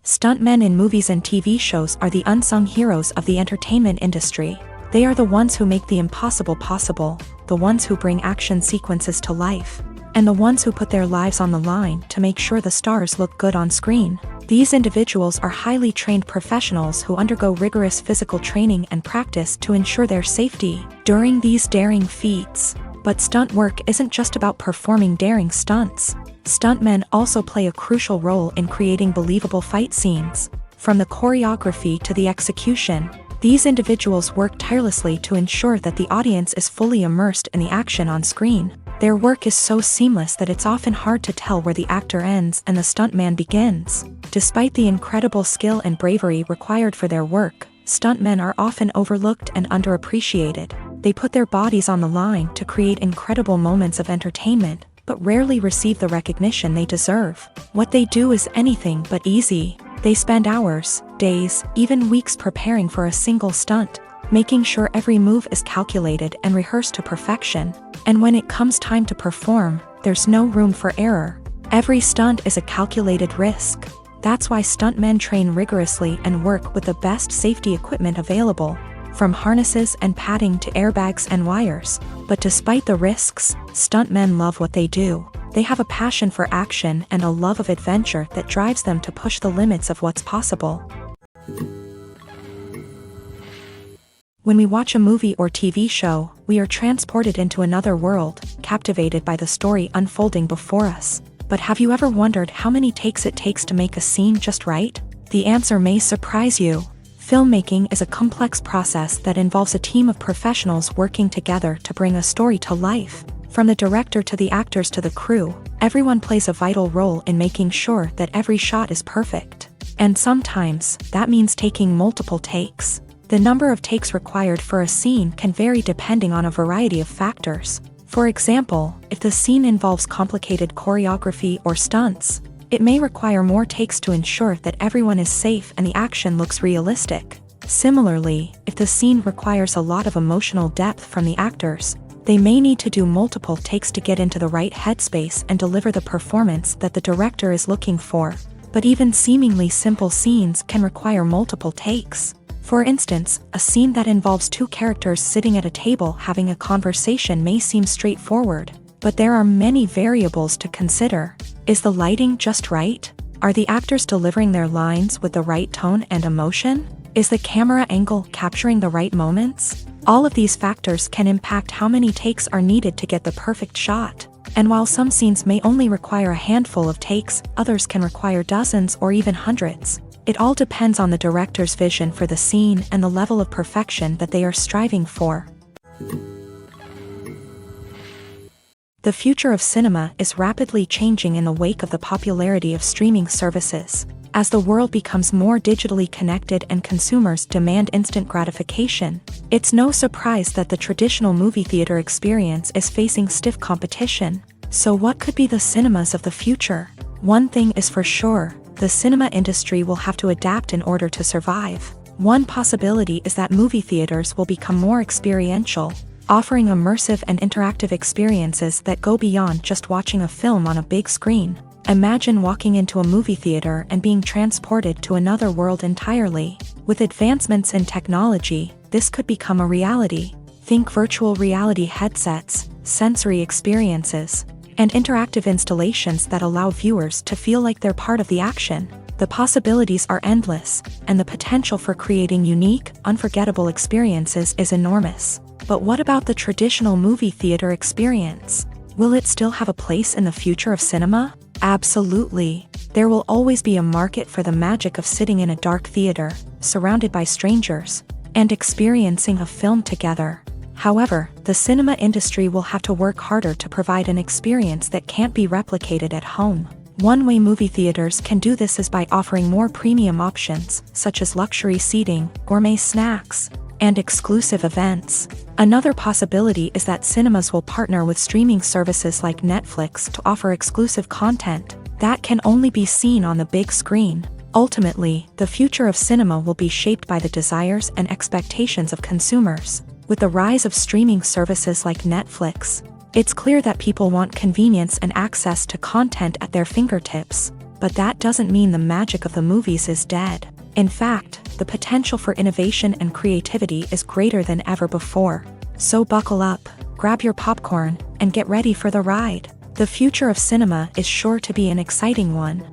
Speaker 1: Stuntmen in movies and TV shows are the unsung heroes of the entertainment industry. They are the ones who make the impossible possible, the ones who bring action sequences to life, and the ones who put their lives on the line to make sure the stars look good on screen. These individuals are highly trained professionals who undergo rigorous physical training and practice to ensure their safety during these daring feats. But stunt work isn't just about performing daring stunts. Stuntmen also play a crucial role in creating believable fight scenes. From the choreography to the execution, these individuals work tirelessly to ensure that the audience is fully immersed in the action on screen. Their work is so seamless that it's often hard to tell where the actor ends and the stuntman begins. Despite the incredible skill and bravery required for their work, stuntmen are often overlooked and underappreciated. They put their bodies on the line to create incredible moments of entertainment, but rarely receive the recognition they deserve. What they do is anything but easy. They spend hours, days, even weeks preparing for a single stunt, making sure every move is calculated and rehearsed to perfection. And when it comes time to perform, there's no room for error. Every stunt is a calculated risk. That's why stuntmen train rigorously and work with the best safety equipment available, from harnesses and padding to airbags and wires. But despite the risks, stuntmen love what they do. They have a passion for action and a love of adventure that drives them to push the limits of what's possible. When we watch a movie or TV show, we are transported into another world, captivated by the story unfolding before us. But have you ever wondered how many takes it takes to make a scene just right? The answer may surprise you. Filmmaking is a complex process that involves a team of professionals working together to bring a story to life. From the director to the actors to the crew, everyone plays a vital role in making sure that every shot is perfect. And sometimes, that means taking multiple takes. The number of takes required for a scene can vary depending on a variety of factors. For example, if the scene involves complicated choreography or stunts, it may require more takes to ensure that everyone is safe and the action looks realistic. Similarly, if the scene requires a lot of emotional depth from the actors, they may need to do multiple takes to get into the right headspace and deliver the performance that the director is looking for. But even seemingly simple scenes can require multiple takes. For instance, a scene that involves two characters sitting at a table having a conversation may seem straightforward, but there are many variables to consider. Is the lighting just right? Are the actors delivering their lines with the right tone and emotion? Is the camera angle capturing the right moments? All of these factors can impact how many takes are needed to get the perfect shot. And while some scenes may only require a handful of takes, others can require dozens or even hundreds. It all depends on the director's vision for the scene and the level of perfection that they are striving for. The future of cinema is rapidly changing in the wake of the popularity of streaming services. As the world becomes more digitally connected and consumers demand instant gratification, it's no surprise that the traditional movie theater experience is facing stiff competition. So what could be the cinemas of the future? One thing is for sure, the cinema industry will have to adapt in order to survive. One possibility is that movie theaters will become more experiential, offering immersive and interactive experiences that go beyond just watching a film on a big screen. Imagine walking into a movie theater and being transported to another world entirely. With advancements in technology, this could become a reality. Think virtual reality headsets, sensory experiences, and interactive installations that allow viewers to feel like they're part of the action. The possibilities are endless, and the potential for creating unique, unforgettable experiences is enormous. But what about the traditional movie theater experience? Will it still have a place in the future of cinema? Absolutely. There will always be a market for the magic of sitting in a dark theater, surrounded by strangers, and experiencing a film together. However, the cinema industry will have to work harder to provide an experience that can't be replicated at home. One way movie theaters can do this is by offering more premium options, such as luxury seating, gourmet snacks, and exclusive events. Another possibility is that cinemas will partner with streaming services like Netflix to offer exclusive content that can only be seen on the big screen. Ultimately, the future of cinema will be shaped by the desires and expectations of consumers. With the rise of streaming services like Netflix, it's clear that people want convenience and access to content at their fingertips. But that doesn't mean the magic of the movies is dead. In fact, the potential for innovation and creativity is greater than ever before. So buckle up, grab your popcorn, and get ready for the ride. The future of cinema is sure to be an exciting one.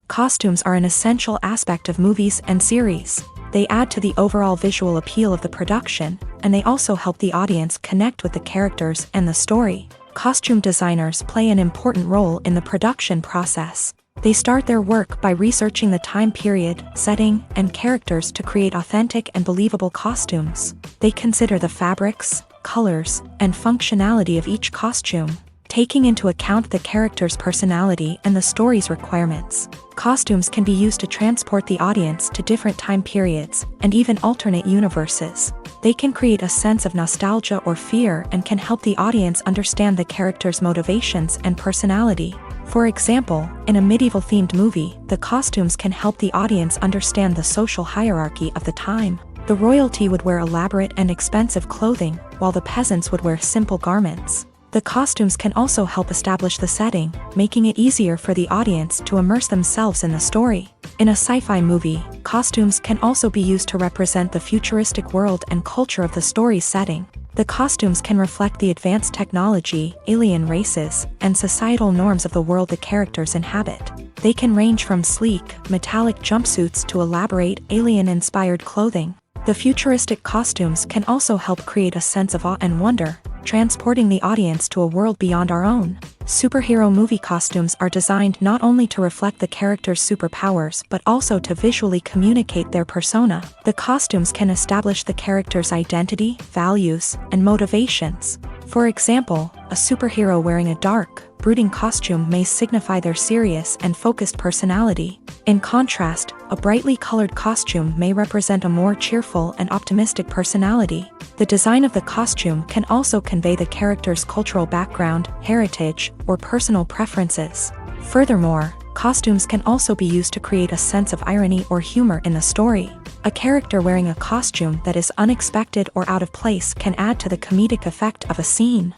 Speaker 1: Costumes are an essential aspect of movies and series. They add to the overall visual appeal of the production, and they also help the audience connect with the characters and the story. Costume designers play an important role in the production process. They start their work by researching the time period, setting, and characters to create authentic and believable costumes. They consider the fabrics, colors, and functionality of each costume, taking into account the character's personality and the story's requirements. Costumes can be used to transport the audience to different time periods and even alternate universes. They can create a sense of nostalgia or fear and can help the audience understand the character's motivations and personality. For example, in a medieval-themed movie, the costumes can help the audience understand the social hierarchy of the time. The royalty would wear elaborate and expensive clothing, while the peasants would wear simple garments. The costumes can also help establish the setting, making it easier for the audience to immerse themselves in the story. In a sci-fi movie, costumes can also be used to represent the futuristic world and culture of the story's setting. The costumes can reflect the advanced technology, alien races, and societal norms of the world the characters inhabit. They can range from sleek, metallic jumpsuits to elaborate, alien-inspired clothing. The futuristic costumes can also help create a sense of awe and wonder, transporting the audience to a world beyond our own. Superhero movie costumes are designed not only to reflect the character's superpowers but also to visually communicate their persona. The costumes can establish the character's identity, values, and motivations. For example, a superhero wearing a dark, brooding costume may signify their serious and focused personality. In contrast, a brightly colored costume may represent a more cheerful and optimistic personality. The design of the costume can also convey the character's cultural background, heritage, or personal preferences. Furthermore, costumes can also be used to create a sense of irony or humor in the story. A character wearing a costume that is unexpected or out of place can add to the comedic effect of a scene.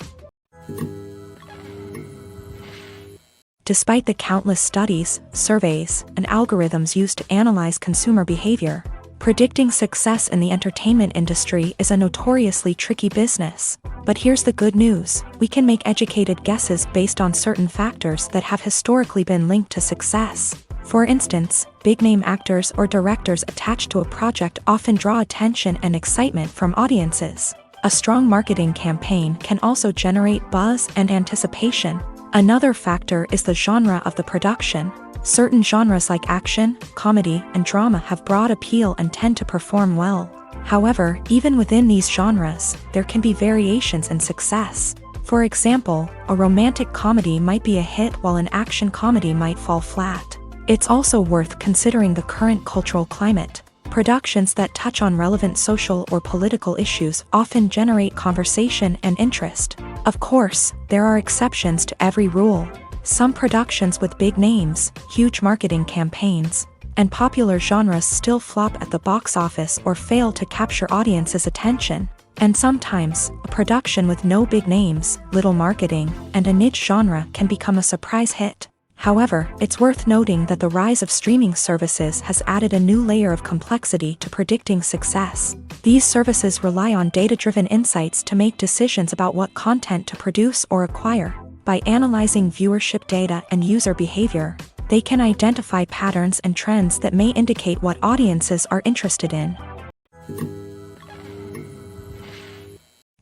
Speaker 1: Despite the countless studies, surveys, and algorithms used to analyze consumer behavior, predicting success in the entertainment industry is a notoriously tricky business. But here's the good news: we can make educated guesses based on certain factors that have historically been linked to success. For instance, big-name actors or directors attached to a project often draw attention and excitement from audiences. A strong marketing campaign can also generate buzz and anticipation. Another factor is the genre of the production. Certain genres like action, comedy, and drama have broad appeal and tend to perform well. However, even within these genres, there can be variations in success. For example, a romantic comedy might be a hit while an action comedy might fall flat. It's also worth considering the current cultural climate. Productions that touch on relevant social or political issues often generate conversation and interest. Of course, there are exceptions to every rule. Some productions with big names, huge marketing campaigns, and popular genres still flop at the box office or fail to capture audiences' attention. And sometimes, a production with no big names, little marketing, and a niche genre can become a surprise hit. However, it's worth noting that the rise of streaming services has added a new layer of complexity to predicting success. These services rely on data-driven insights to make decisions about what content to produce or acquire. By analyzing viewership data and user behavior, they can identify patterns and trends that may indicate what audiences are interested in.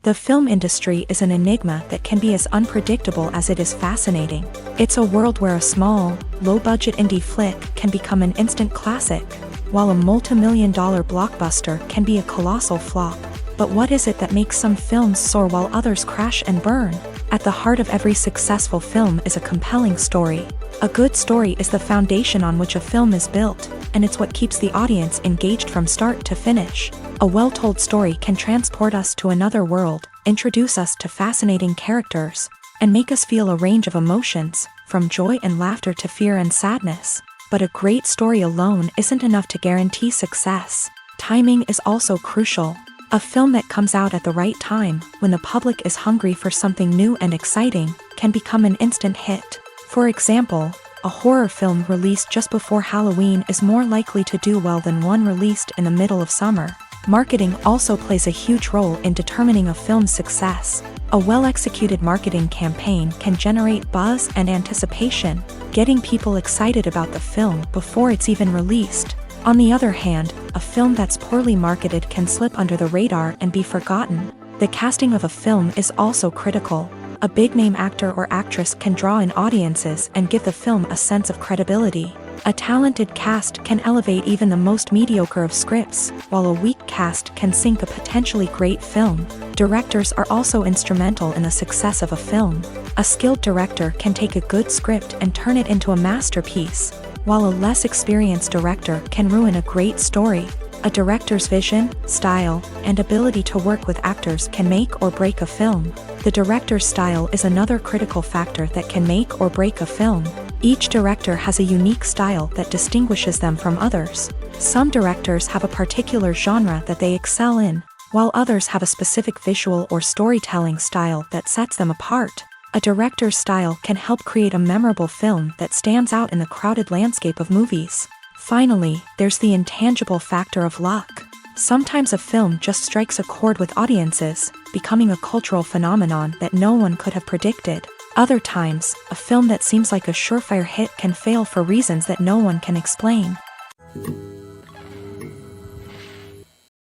Speaker 1: The film industry is an enigma that can be as unpredictable as it is fascinating. It's a world where a small, low-budget indie flick can become an instant classic, while a multi-million-dollar blockbuster can be a colossal flop. But what is it that makes some films soar while others crash and burn? At the heart of every successful film is a compelling story. A good story is the foundation on which a film is built, and it's what keeps the audience engaged from start to finish. A well-told story can transport us to another world, introduce us to fascinating characters, and make us feel a range of emotions, from joy and laughter to fear and sadness. But a great story alone isn't enough to guarantee success. Timing is also crucial. A film that comes out at the right time, when the public is hungry for something new and exciting, can become an instant hit. For example, a horror film released just before Halloween is more likely to do well than one released in the middle of summer. Marketing also plays a huge role in determining a film's success. A well-executed marketing campaign can generate buzz and anticipation, getting people excited about the film before it's even released. On the other hand, a film that's poorly marketed can slip under the radar and be forgotten. The casting of a film is also critical. A big-name actor or actress can draw in audiences and give the film a sense of credibility. A talented cast can elevate even the most mediocre of scripts, while a weak cast can sink a potentially great film. Directors are also instrumental in the success of a film. A skilled director can take a good script and turn it into a masterpiece, while a less experienced director can ruin a great story. A director's vision, style, and ability to work with actors can make or break a film. The director's style is another critical factor that can make or break a film. Each director has a unique style that distinguishes them from others. Some directors have a particular genre that they excel in, while others have a specific visual or storytelling style that sets them apart. A director's style can help create a memorable film that stands out in the crowded landscape of movies. Finally, there's the intangible factor of luck. Sometimes a film just strikes a chord with audiences, becoming a cultural phenomenon that no one could have predicted. Other times, a film that seems like a surefire hit can fail for reasons that no one can explain.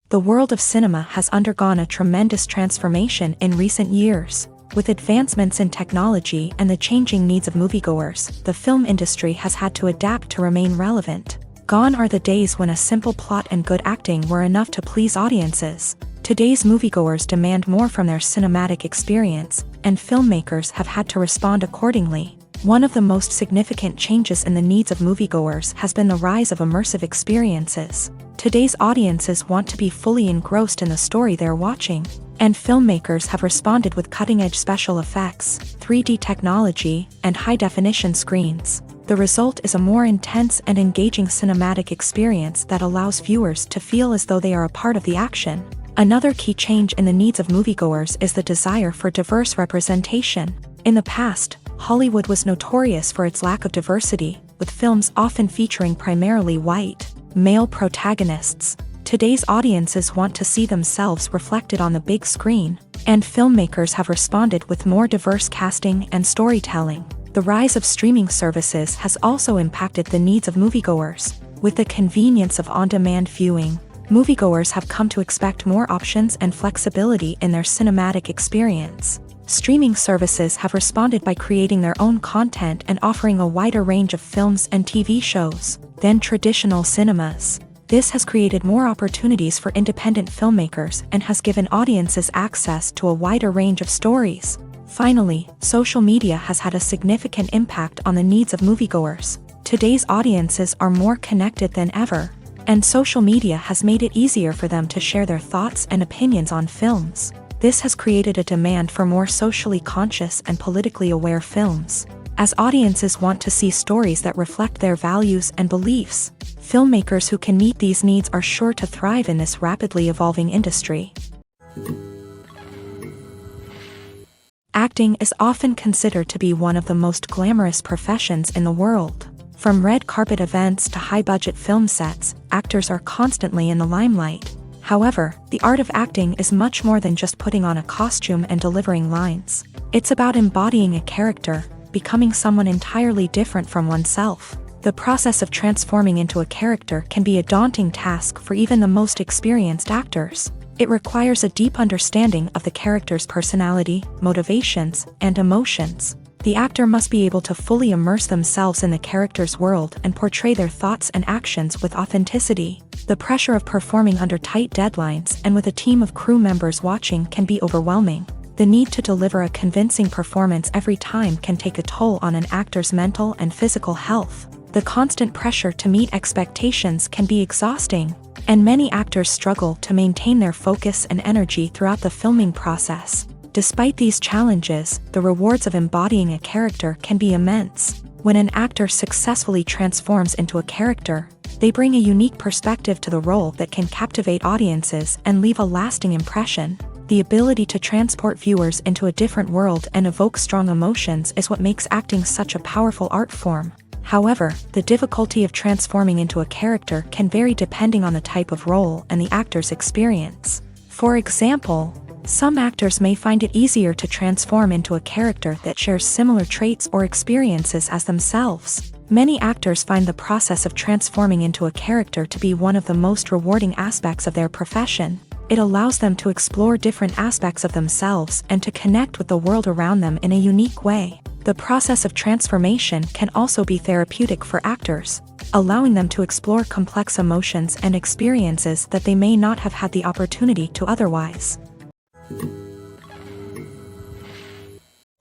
Speaker 1: The world of cinema has undergone a tremendous transformation in recent years. With advancements in technology and the changing needs of moviegoers, the film industry has had to adapt to remain relevant. Gone are the days when a simple plot and good acting were enough to please audiences. Today's moviegoers demand more from their cinematic experience, and filmmakers have had to respond accordingly. One of the most significant changes in the needs of moviegoers has been the rise of immersive experiences. Today's audiences want to be fully engrossed in the story they're watching, and filmmakers have responded with cutting-edge special effects, 3D technology, and high-definition screens. The result is a more intense and engaging cinematic experience that allows viewers to feel as though they are a part of the action. Another key change in the needs of moviegoers is the desire for diverse representation. In the past, Hollywood was notorious for its lack of diversity, with films often featuring primarily white, male protagonists. Today's audiences want to see themselves reflected on the big screen, and filmmakers have responded with more diverse casting and storytelling. The rise of streaming services has also impacted the needs of moviegoers. With the convenience of on-demand viewing, moviegoers have come to expect more options and flexibility in their cinematic experience. Streaming services have responded by creating their own content and offering a wider range of films and TV shows than traditional cinemas. This has created more opportunities for independent filmmakers and has given audiences access to a wider range of stories. Finally, social media has had a significant impact on the needs of moviegoers. Today's audiences are more connected than ever, and social media has made it easier for them to share their thoughts and opinions on films. This has created a demand for more socially conscious and politically aware films. As audiences want to see stories that reflect their values and beliefs, filmmakers who can meet these needs are sure to thrive in this rapidly evolving industry. Acting is often considered to be one of the most glamorous professions in the world. From red carpet events to high-budget film sets, actors are constantly in the limelight. However, the art of acting is much more than just putting on a costume and delivering lines. It's about embodying a character, becoming someone entirely different from oneself. The process of transforming into a character can be a daunting task for even the most experienced actors. It requires a deep understanding of the character's personality, motivations, and emotions. The actor must be able to fully immerse themselves in the character's world and portray their thoughts and actions with authenticity. The pressure of performing under tight deadlines and with a team of crew members watching can be overwhelming. The need to deliver a convincing performance every time can take a toll on an actor's mental and physical health. The constant pressure to meet expectations can be exhausting, and many actors struggle to maintain their focus and energy throughout the filming process. Despite these challenges, the rewards of embodying a character can be immense. When an actor successfully transforms into a character, they bring a unique perspective to the role that can captivate audiences and leave a lasting impression. The ability to transport viewers into a different world and evoke strong emotions is what makes acting such a powerful art form. However, the difficulty of transforming into a character can vary depending on the type of role and the actor's experience. For example, some actors may find it easier to transform into a character that shares similar traits or experiences as themselves. Many actors find the process of transforming into a character to be one of the most rewarding aspects of their profession. It allows them to explore different aspects of themselves and to connect with the world around them in a unique way. The process of transformation can also be therapeutic for actors, allowing them to explore complex emotions and experiences that they may not have had the opportunity to otherwise.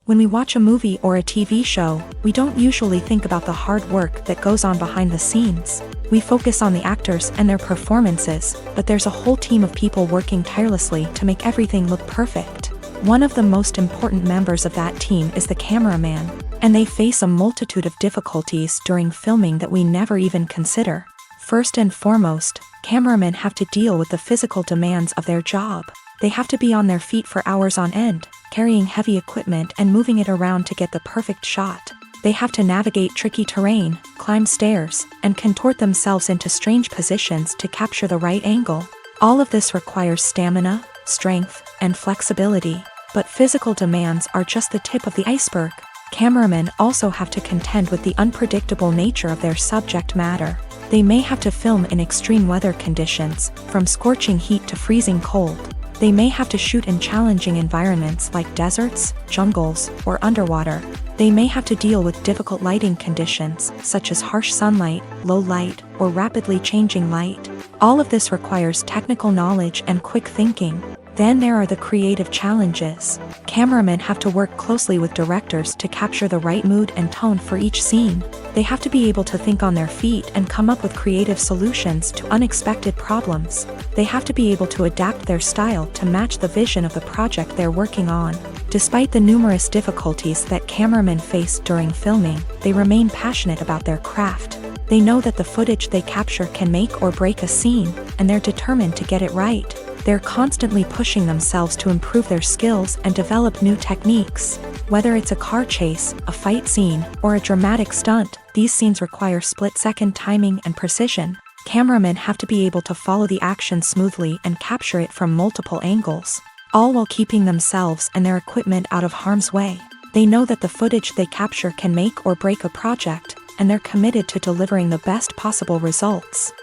Speaker 1: When we watch a movie or a TV show, we don't usually think about the hard work that goes on behind the scenes. We focus on the actors and their performances, but there's a whole team of people working tirelessly to make everything look perfect. One of the most important members of that team is the cameraman, and they face a multitude of difficulties during filming that we never even consider. First and foremost, cameramen have to deal with the physical demands of their job. They have to be on their feet for hours on end, carrying heavy equipment and moving it around to get the perfect shot. They have to navigate tricky terrain, climb stairs, and contort themselves into strange positions to capture the right angle. All of this requires stamina, strength, and flexibility. But physical demands are just the tip of the iceberg. Cameramen also have to contend with the unpredictable nature of their subject matter. They may have to film in extreme weather conditions, from scorching heat to freezing cold. They may have to shoot in challenging environments like deserts, jungles, or underwater. They may have to deal with difficult lighting conditions, such as harsh sunlight, low light, or rapidly changing light. All of this requires technical knowledge and quick thinking. Then there are the creative challenges. Cameramen have to work closely with directors to capture the right mood and tone for each scene. They have to be able to think on their feet and come up with creative solutions to unexpected problems. They have to be able to adapt their style to match the vision of the project they're working on. Despite the numerous difficulties that cameramen face during filming, they remain passionate about their craft. They know that the footage they capture can make or break a scene, and they're determined to get it right. They're constantly pushing themselves to improve their skills and develop new techniques. Whether it's a car chase, a fight scene, or a dramatic stunt, these scenes require split-second timing and precision. Cameramen have to be able to follow the action smoothly and capture it from multiple angles, all while keeping themselves and their equipment out of harm's way. They know that the footage they capture can make or break a project, and they're committed to delivering the best possible results.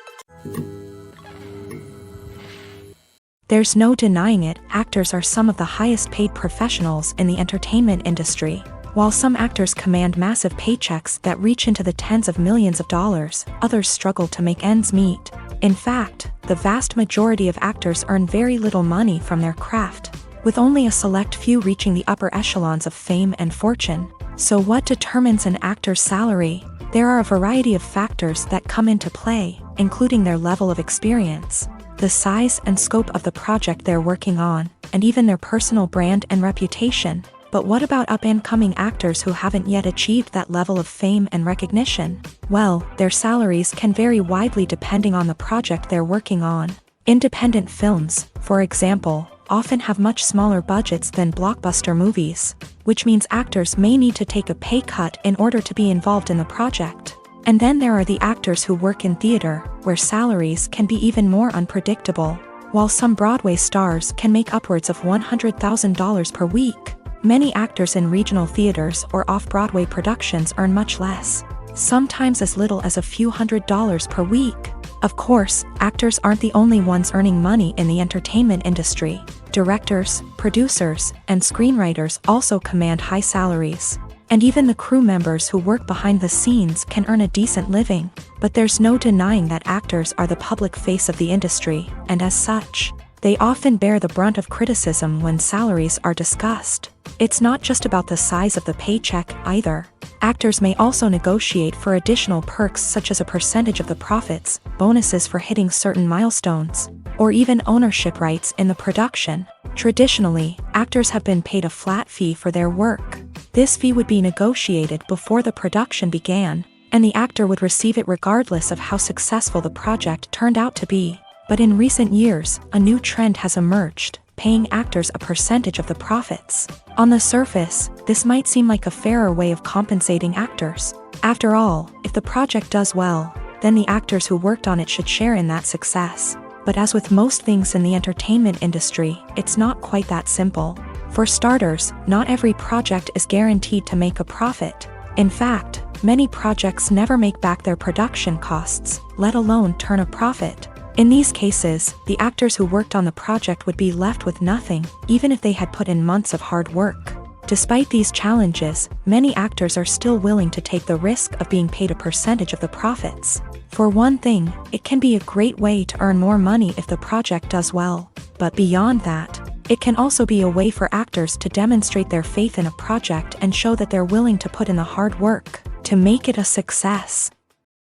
Speaker 1: There's no denying it, actors are some of the highest paid professionals in the entertainment industry. While some actors command massive paychecks that reach into the tens of millions of dollars, others struggle to make ends meet. In fact, the vast majority of actors earn very little money from their craft, with only a select few reaching the upper echelons of fame and fortune. So what determines an actor's salary? There are a variety of factors that come into play, including their level of experience, the size and scope of the project they're working on, and even their personal brand and reputation. But what about up-and-coming actors who haven't yet achieved that level of fame and recognition? Well, their salaries can vary widely depending on the project they're working on. Independent films, for example, often have much smaller budgets than blockbuster movies, which means actors may need to take a pay cut in order to be involved in the project. And then there are the actors who work in theater, where salaries can be even more unpredictable. While some Broadway stars can make upwards of $100,000 per week, many actors in regional theaters or off-Broadway productions earn much less, sometimes as little as a few $100s per week. Of course, actors aren't the only ones earning money in the entertainment industry. Directors, producers, and screenwriters also command high salaries. And even the crew members who work behind the scenes can earn a decent living. But there's no denying that actors are the public face of the industry, and as such, they often bear the brunt of criticism when salaries are discussed. It's not just about the size of the paycheck, either. Actors may also negotiate for additional perks such as a percentage of the profits, bonuses for hitting certain milestones, or even ownership rights in the production. Traditionally, actors have been paid a flat fee for their work. This fee would be negotiated before the production began, and the actor would receive it regardless of how successful the project turned out to be. But in recent years, a new trend has emerged, paying actors a percentage of the profits. On the surface, this might seem like a fairer way of compensating actors. After all, if the project does well, then the actors who worked on it should share in that success. But as with most things in the entertainment industry, it's not quite that simple. For starters, not every project is guaranteed to make a profit. In fact, many projects never make back their production costs, let alone turn a profit. In these cases, the actors who worked on the project would be left with nothing, even if they had put in months of hard work. Despite these challenges, many actors are still willing to take the risk of being paid a percentage of the profits. For one thing, it can be a great way to earn more money if the project does well. But beyond that, it can also be a way for actors to demonstrate their faith in a project and show that they're willing to put in the hard work to make it a success.